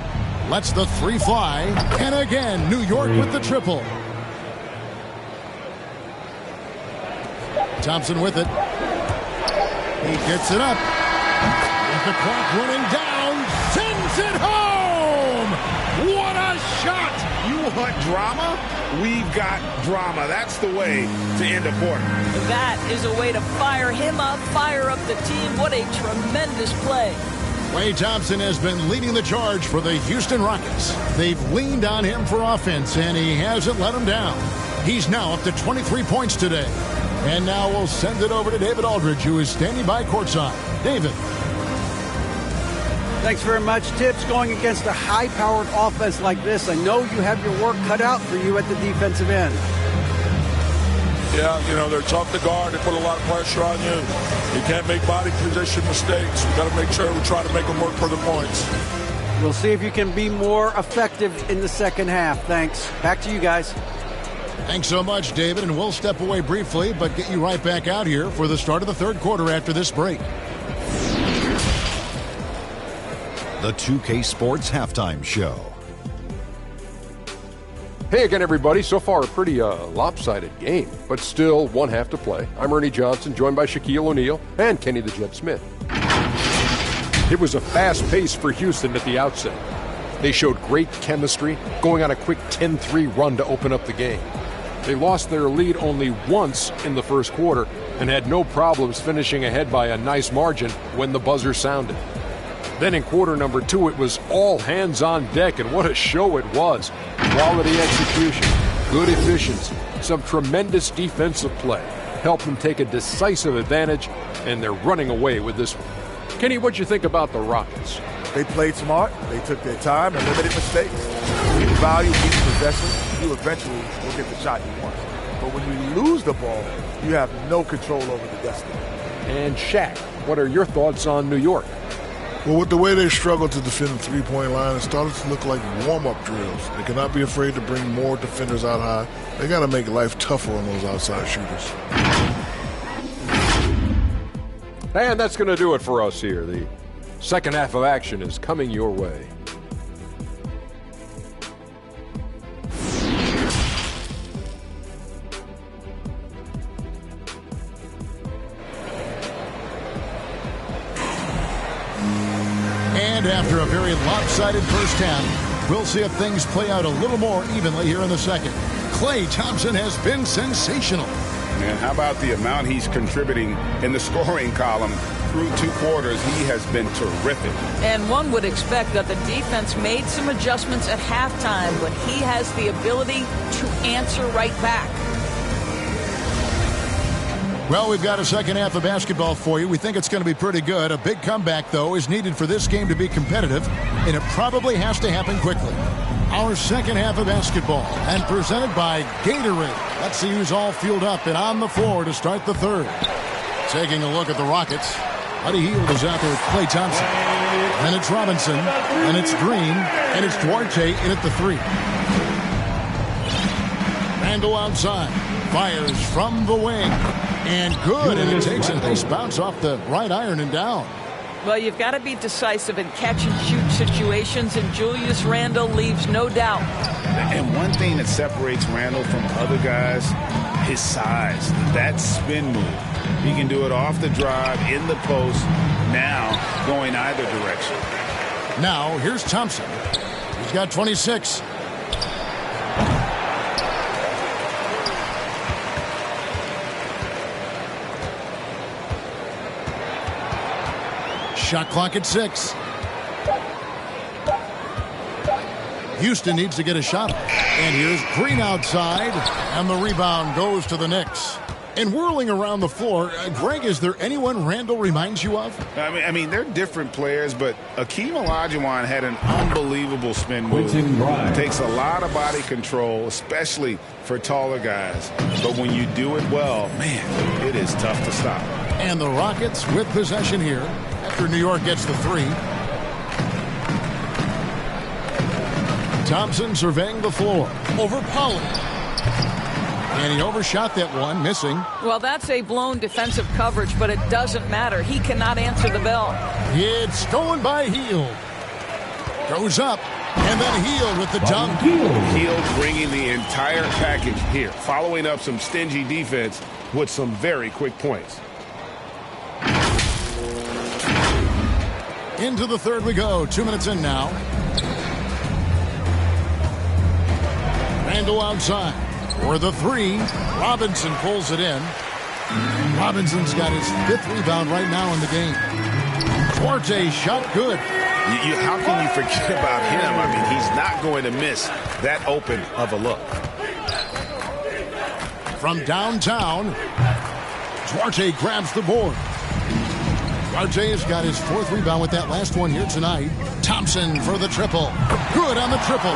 Lets the 3 fly. And again, New York with the triple. Thompson with it. He gets it up. With the clock running down. Sends it home. What a shot. You want drama? We've got drama. That's the way to end a quarter. That is a way to fire him up, fire up the team. What a tremendous play. Klay Thompson has been leading the charge for the Houston Rockets. They've leaned on him for offense, and he hasn't let them down. He's now up to 23 points today. And now we'll send it over to David Aldridge, who is standing by courtside. David. Thanks very much. Tibbs, going against a high-powered offense like this, I know you have your work cut out for you at the defensive end. Yeah, you know, they're tough to guard. They put a lot of pressure on you. You can't make body position mistakes. We've got to make sure we try to make them work for the points. We'll see if you can be more effective in the second half. Thanks. Back to you guys. Thanks so much, David, and we'll step away briefly, but get you right back out here for the start of the third quarter after this break. The 2K Sports Halftime Show. Hey again, everybody. So far, a pretty lopsided game, but still one half to play. I'm Ernie Johnson, joined by Shaquille O'Neal and Kenny the Jet Smith. It was a fast pace for Houston at the outset. They showed great chemistry, going on a quick 10-3 run to open up the game. They lost their lead only once in the first quarter and had no problems finishing ahead by a nice margin when the buzzer sounded. Then in quarter number 2, it was all hands on deck, and what a show it was. Quality execution, good efficiency, some tremendous defensive play helped them take a decisive advantage, and they're running away with this one. Kenny, what'd you think about the Rockets? They played smart. They took their time and limited mistakes. When you value each possession, you eventually will get the shot you want. But when you lose the ball, you have no control over the destiny. And Shaq, what are your thoughts on New York? Well, with the way they struggled to defend the three-point line, it started to look like warm-up drills. They cannot be afraid to bring more defenders out high. They got to make life tougher on those outside shooters. And that's going to do it for us here. The second half of action is coming your way. And after a very lopsided first half, we'll see if things play out a little more evenly here in the second. Klay Thompson has been sensational. Man, how about the amount he's contributing in the scoring column through 2 quarters? He has been terrific. And one would expect that the defense made some adjustments at halftime, but he has the ability to answer right back. Well, we've got a second half of basketball for you. We think it's going to be pretty good. A big comeback, though, is needed for this game to be competitive, and it probably has to happen quickly. Our second half of basketball, and presented by Gatorade. Let's see who's all fueled up and on the floor to start the third. Taking a look at the Rockets. Buddy Hield is out there with Klay Thompson. And it's Robinson, and it's Green, and it's Duarte in at the 3. Randall outside. Fires from the wing. And good, and it takes a nice bounce off the right iron and down. Well, you've got to be decisive in catch-and-shoot situations, and Julius Randle leaves no doubt. And one thing that separates Randle from other guys, his size. That spin move. He can do it off the drive, in the post, now going either direction. Now, here's Thompson. He's got 26. Shot clock at 6. Houston needs to get a shot. And here's Green outside. And the rebound goes to the Knicks. And whirling around the floor, Greg, is there anyone Randall reminds you of? I mean, they're different players, but Akeem Olajuwon had an unbelievable spin move. Takes a lot of body control, especially for taller guys. But when you do it well, man, it is tough to stop. And the Rockets with possession here after New York gets the 3. Thompson surveying the floor over Pollard. And he overshot that one, missing. Well, that's a blown defensive coverage, but it doesn't matter. He cannot answer the bell. It's stolen by Hield. Goes up, and then Hield with the dunk. Hield bringing the entire package here, following up some stingy defense with some very quick points. Into the third we go. 2 minutes in now. Randall outside. For the 3, Robinson pulls it in. Robinson's got his 5th rebound right now in the game. Duarte shot good. How can you forget about him? I mean, he's not going to miss that open of a look. from downtown. Duarte grabs the board. Duarte has got his 4th rebound with that last one here tonight. Thompson for the triple. Good on the triple.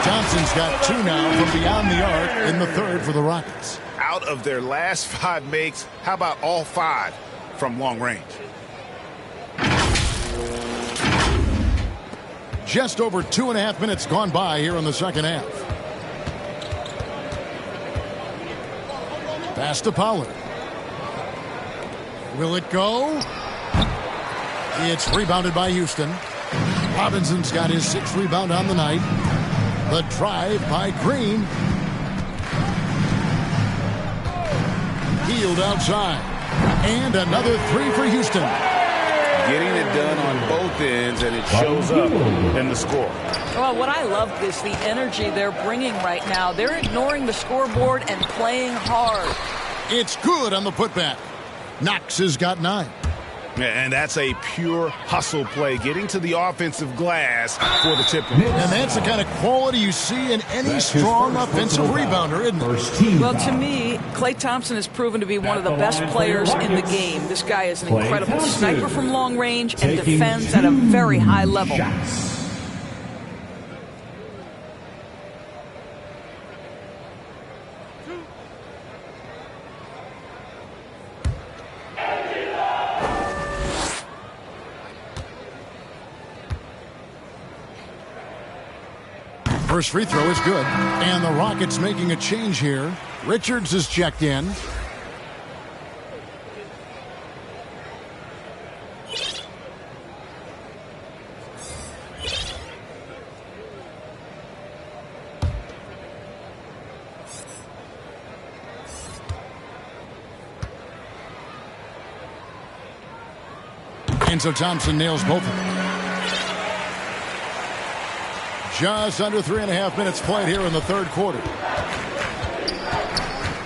Thompson's got 2 now from beyond the arc in the 3rd for the Rockets. Out of their last 5 makes, how about all 5 from long range? Just over 2.5 minutes gone by here in the second half. Pass to Pollard. Will it go? It's rebounded by Houston. Robinson's got his 6th rebound on the night. The drive by Green. Healed outside. And another 3 for Houston. Getting it done on both ends, and it shows up in the score. Well, what I love is the energy they're bringing right now. They're ignoring the scoreboard and playing hard. It's good on the putback. Knox has got 9. And that's a pure hustle play, getting to the offensive glass for the tip. And that's the kind of quality you see in any strong offensive rebounder, isn't it? Well, to me, Klay Thompson has proven to be one of the best players in the game. This guy is an incredible sniper from long range and defends at a very high level. First free throw is good. And the Rockets making a change here. Richards is checked in. And so Thompson nails both of them. Just under 3.5 minutes played here in the 3rd quarter.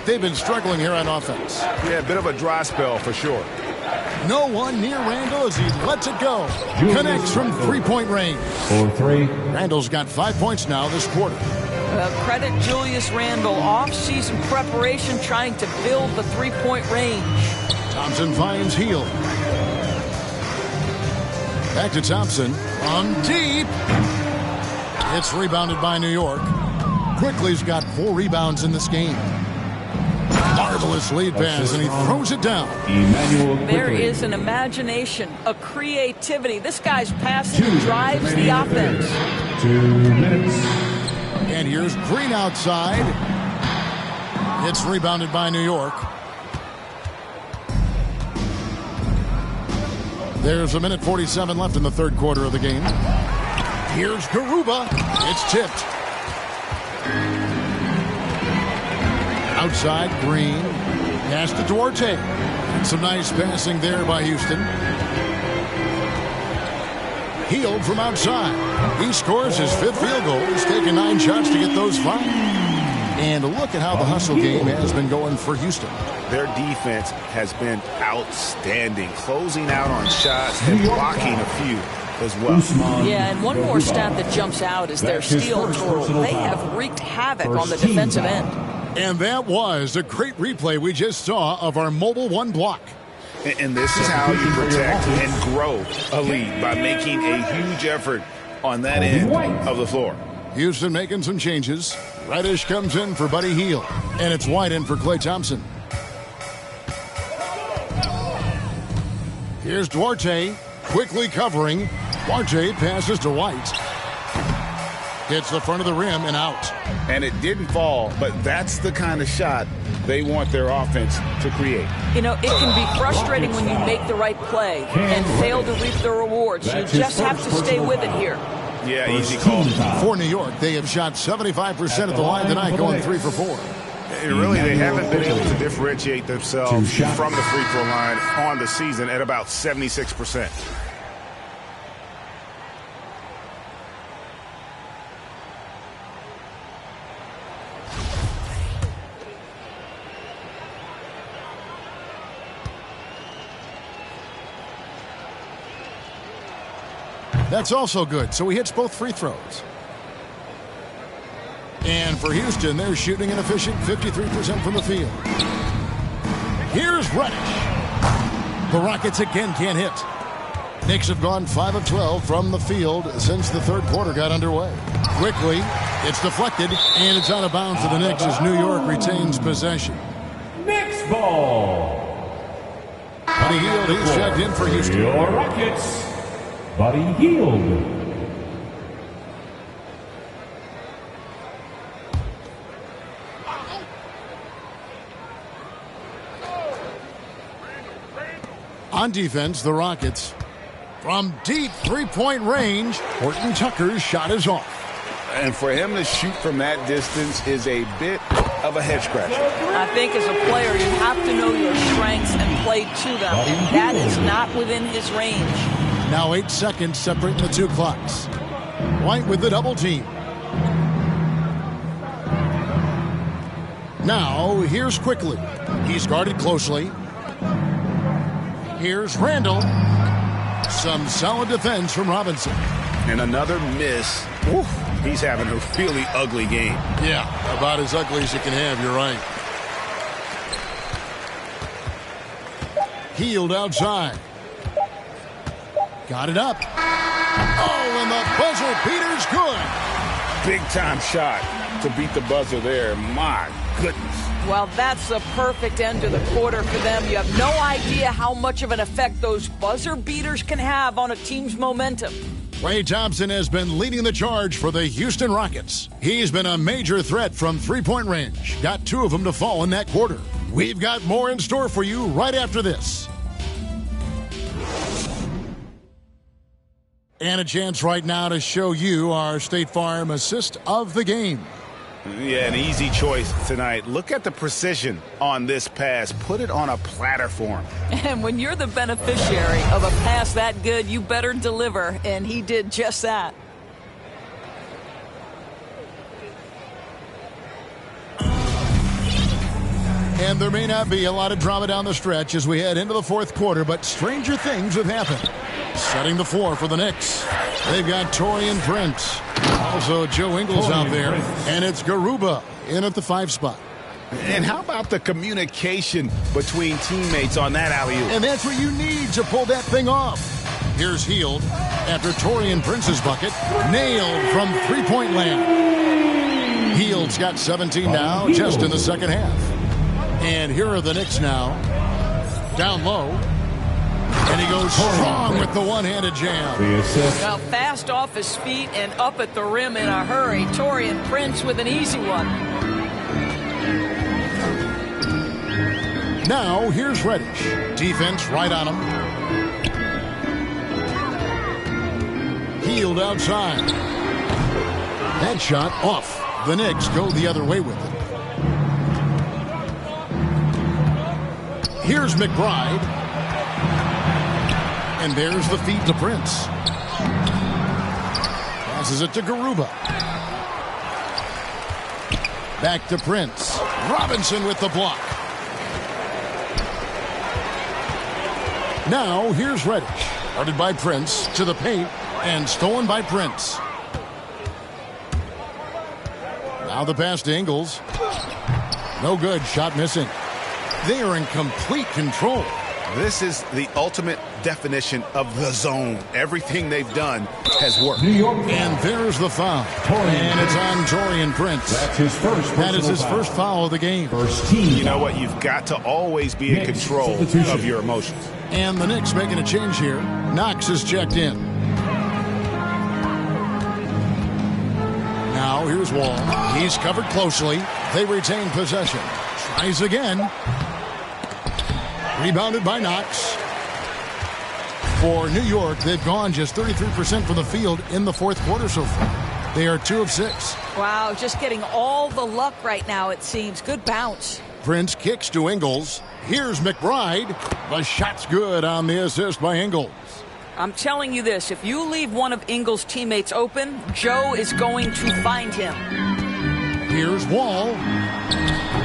They've been struggling here on offense. Yeah, a bit of a dry spell for sure. No one near Randall as he lets it go. Connects from 3-point range. 4-3. Randall's got 5 points now this quarter. Credit Julius Randle. Off-season preparation trying to build the 3-point range. Thompson finds Hield. Back to Thompson. On deep. It's rebounded by New York. Quickly's got 4 rebounds in this game. Marvelous lead pass, and he throws it down. There is an imagination, a creativity. This guy's passing drives the offense. 2 minutes. And here's Green outside. It's rebounded by New York. There's 1:47 left in the 3rd quarter of the game. Here's Garuba. It's tipped. Outside, Green. Pass to Duarte. Some nice passing there by Houston. Hield from outside. He scores his 5th field goal. He's taken 9 shots to get those 5. And look at how the hustle game has been going for Houston. Their defense has been outstanding, closing out on shots and blocking a few as well. Yeah, and one more stat that jumps out is their steal total. They have wreaked havoc on the defensive end. And that was a great replay we just saw of our mobile 1 block. And this is how you protect and grow a lead, by making a huge effort on that end of the floor. Houston making some changes. Reddish comes in for Buddy Hield. And it's White in for Klay Thompson. Here's Duarte. Quickly covering. Duarte passes to White. Hits the front of the rim and out. And it didn't fall, but that's the kind of shot they want their offense to create. You know, it can be frustrating when you make the right play and fail to reap the rewards. You just have to stay with it here. Yeah, easy call. For New York, they have shot 75% at the line tonight, going 3 for 4. Really, they haven't been able to differentiate themselves from the free throw line on the season at about 76%. That's also good, so he hits both free throws. And for Houston, they're shooting an efficient 53% from the field. Here's Reddish. The Rockets again can't hit. Knicks have gone 5 of 12 from the field since the third quarter got underway. Quickly, it's deflected, and it's out of bounds to the Knicks as New York retains possession. Knicks ball. Buddy Hield, he's checked in for Houston. Your Rockets, Buddy Hield. On defense, the Rockets. From deep three-point range, Horton Tucker's shot is off. And for him to shoot from that distance is a bit of a head-scratcher. I think as a player, you have to know your strengths and play to them. And that is not within his range. Now 8 seconds separating the two clocks. White with the double team. Now, here's Quickly. He's guarded closely. Here's Randall. Some solid defense from Robinson. And another miss. Oof, he's having a really ugly game. Yeah, about as ugly as you can have, you're right. Hield outside. Got it up. Oh, and the buzzer beater's good. Big-time shot to beat the buzzer there. My goodness. Well, that's the perfect end to the quarter for them. You have no idea how much of an effect those buzzer beaters can have on a team's momentum. Klay Thompson has been leading the charge for the Houston Rockets. He's been a major threat from three-point range. Got 2 of them to fall in that quarter. We've got more in store for you right after this. And a chance right now to show you our State Farm assist of the game. Yeah, an easy choice tonight. Look at the precision on this pass. Put it on a platter for him. And when you're the beneficiary of a pass that good, you better deliver. And he did just that. And there may not be a lot of drama down the stretch as we head into the fourth quarter, but stranger things have happened. Setting the floor for the Knicks. They've got Taurean Prince. Also Joe Ingles out there. And it's Garuba in at the 5 spot. And how about the communication between teammates on that alley-oop? And that's what you need to pull that thing off. Here's Hield after Taurean Prince's bucket. Nailed from three-point land. Hield's got 17 now just in the second half. And here are the Knicks now. Down low. And he goes strong with the one-handed jam. Well, fast off his feet and up at the rim in a hurry. Taurean Prince with an easy one. Now, here's Reddish. Defense right on him. Hield outside. That shot off. The Knicks go the other way with it. Here's McBride. And there's the feed to Prince. Passes it to Garuba. Back to Prince. Robinson with the block. Now here's Reddish. Guarded by Prince to the paint and stolen by Prince. Now the pass to Ingles. No good. Shot missing. They are in complete control. This is the ultimate definition of the zone. Everything they've done has worked. And there's the foul. And it's on Taurean Prince. That's his first. That is his first foul of the game. First team. You know what? You've got to always be in control of your emotions. And the Knicks making a change here. Knox is checked in. Now here's Wall. He's covered closely. They retain possession. Tries again. Rebounded by Knox. For New York, they've gone just 33% from the field in the fourth quarter so far. They are 2 of 6. Wow, just getting all the luck right now, it seems. Good bounce. Prince kicks to Ingles. Here's McBride. The shot's good on the assist by Ingles. I'm telling you this, if you leave one of Ingles' teammates open, Joe is going to find him. Here's Wall.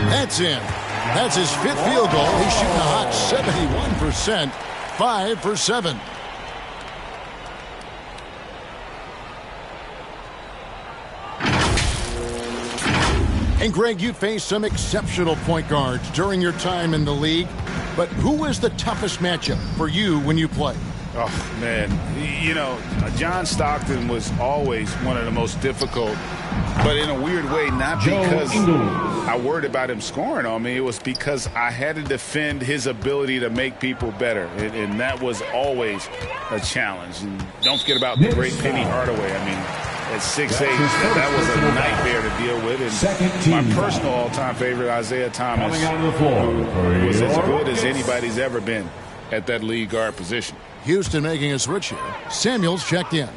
That's in. That's his 5th field goal. He's shooting a hot 71%. 5 for 7. And Greg, you faced some exceptional point guards during your time in the league, but who was the toughest matchup for you when you played? Oh, man. You know, John Stockton was always one of the most difficult, but in a weird way, not because I worried about him scoring on me. It was because I had to defend his ability to make people better, and that was always a challenge. And don't forget about the great Penny Hardaway. I mean, at 6'8", that was a nightmare to deal with. And my personal all-time favorite, Isaiah Thomas, who was as good as anybody's ever been at that lead guard position. Houston making a switch here. Samuels checked in.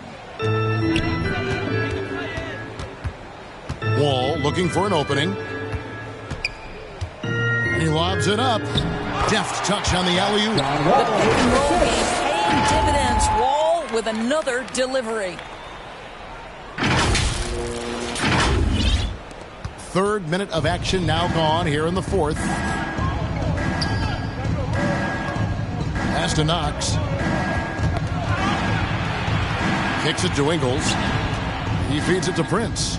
Wall looking for an opening. And he lobs it up. Deft touch on the alley-oop. The pick and roll game paying dividends. Wall with another delivery. Third minute of action now gone here in the fourth. Pass to Knox. Kicks it to Ingles. He feeds it to Prince.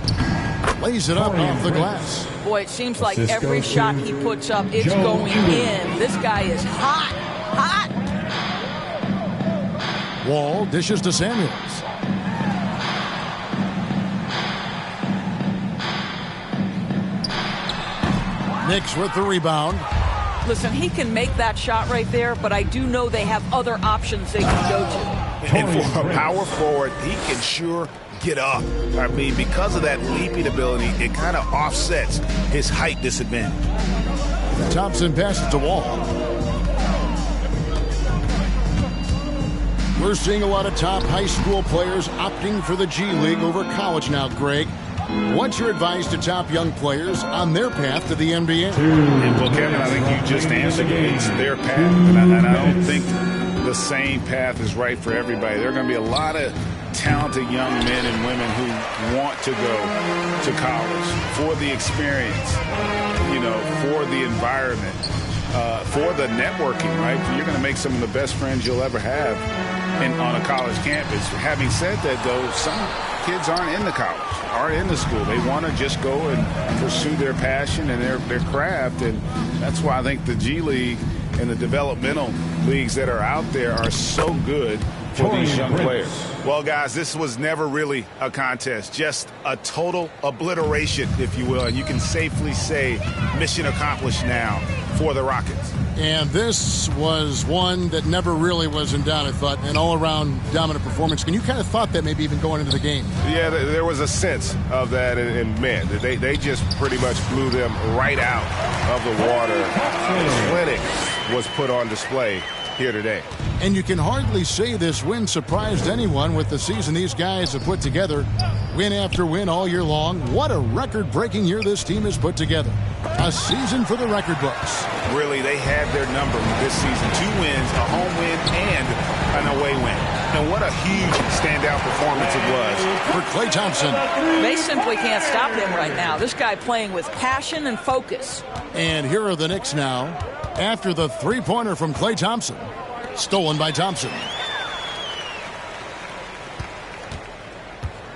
Lays it up off the glass. Boy, it seems like every shot he puts up, it's going in. This guy is hot, hot. Wall dishes to Samuels. Knicks with the rebound. Listen, he can make that shot right there, but I do know they have other options they can go to. And for a power forward, he can sure get up. I mean, because of that leaping ability, it kind of offsets his height disadvantage. Thompson passes to Wall. We're seeing a lot of top high school players opting for the G League over college now, Greg. What's your advice to top young players on their path to the NBA? Well, Kevin, I think you just answered it. It's their path, and I don't think the same path is right for everybody. There are going to be a lot of talented young men and women who want to go to college for the experience, you know, for the environment, for the networking, right? You're going to make some of the best friends you'll ever have on a college campus. Having said that, though, some kids aren't in the college, aren't in the school. They want to just go and pursue their passion and their craft, and that's why I think the G League and the developmental leagues that are out there are so good for these young players. Well, guys, this was never really a contest, just a total obliteration, if you will, and you can safely say mission accomplished now for the Rockets. And this was one that never really was in doubt, I thought, an all-around dominant performance. And you kind of thought that maybe even going into the game. Yeah, there was a sense of that, and man, they just pretty much blew them right out of the water. The clinic was put on display here today. And you can hardly say this win surprised anyone with the season these guys have put together. Win after win all year long. What a record-breaking year this team has put together. A season for the record books. Really, they had their number this season. 2 wins, a home win, and an away win. And what a huge standout performance it was for Klay Thompson. They simply can't stop him right now. This guy playing with passion and focus. And here are the Knicks now after the three-pointer from Klay Thompson. Stolen by Thompson.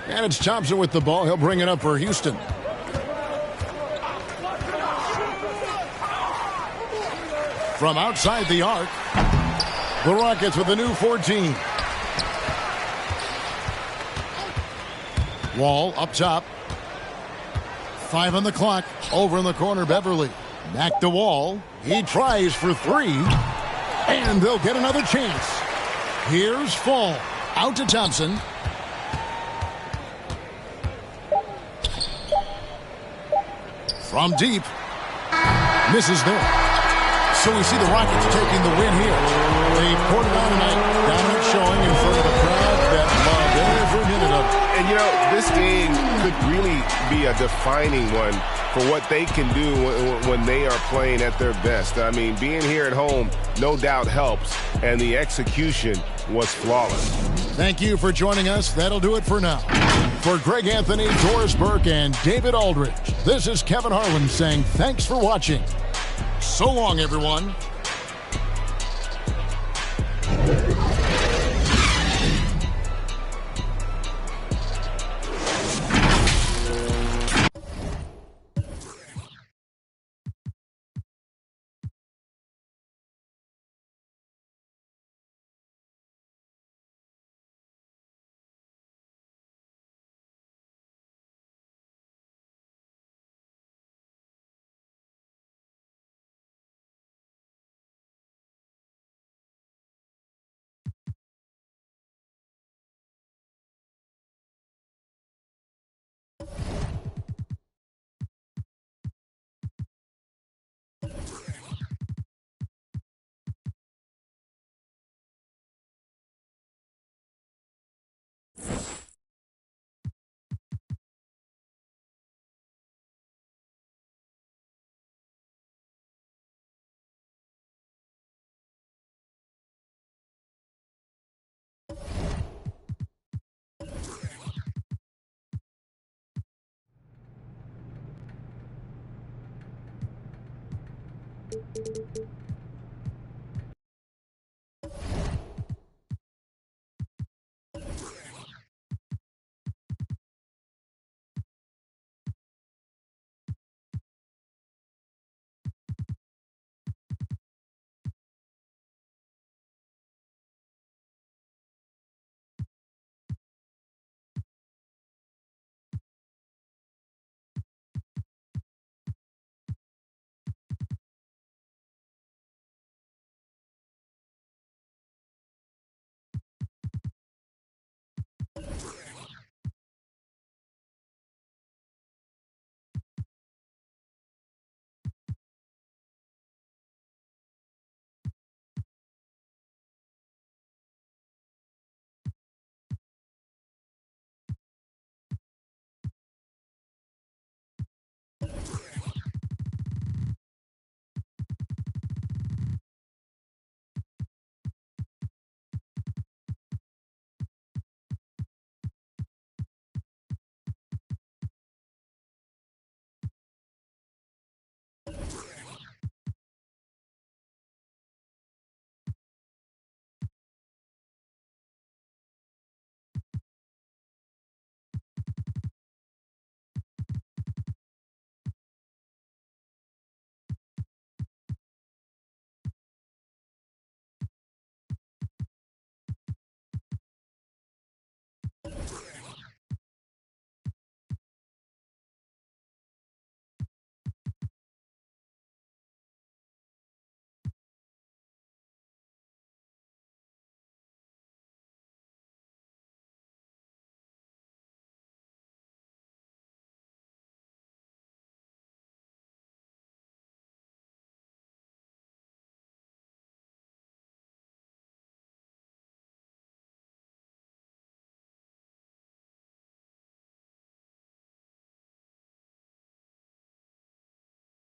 And it's Thompson with the ball. He'll bring it up for Houston. From outside the arc, the Rockets with a new 14. Wall up top. 5 on the clock. Over in the corner, Beverly. Back to Wall. He tries for 3. And they'll get another chance. Here's Fall. Out to Thompson. From deep. Misses there. So we see the Rockets taking the win here. They've poured it on tonight. Dominant showing in front of a crowd that loved every minute of it. And, you know, this game could really be a defining one for what they can do when they are playing at their best. I mean, being here at home no doubt helps, and the execution was flawless. Thank you for joining us. That'll do it for now. For Greg Anthony, Doris Burke, and David Aldridge, this is Kevin Harlan saying thanks for watching. So long, everyone.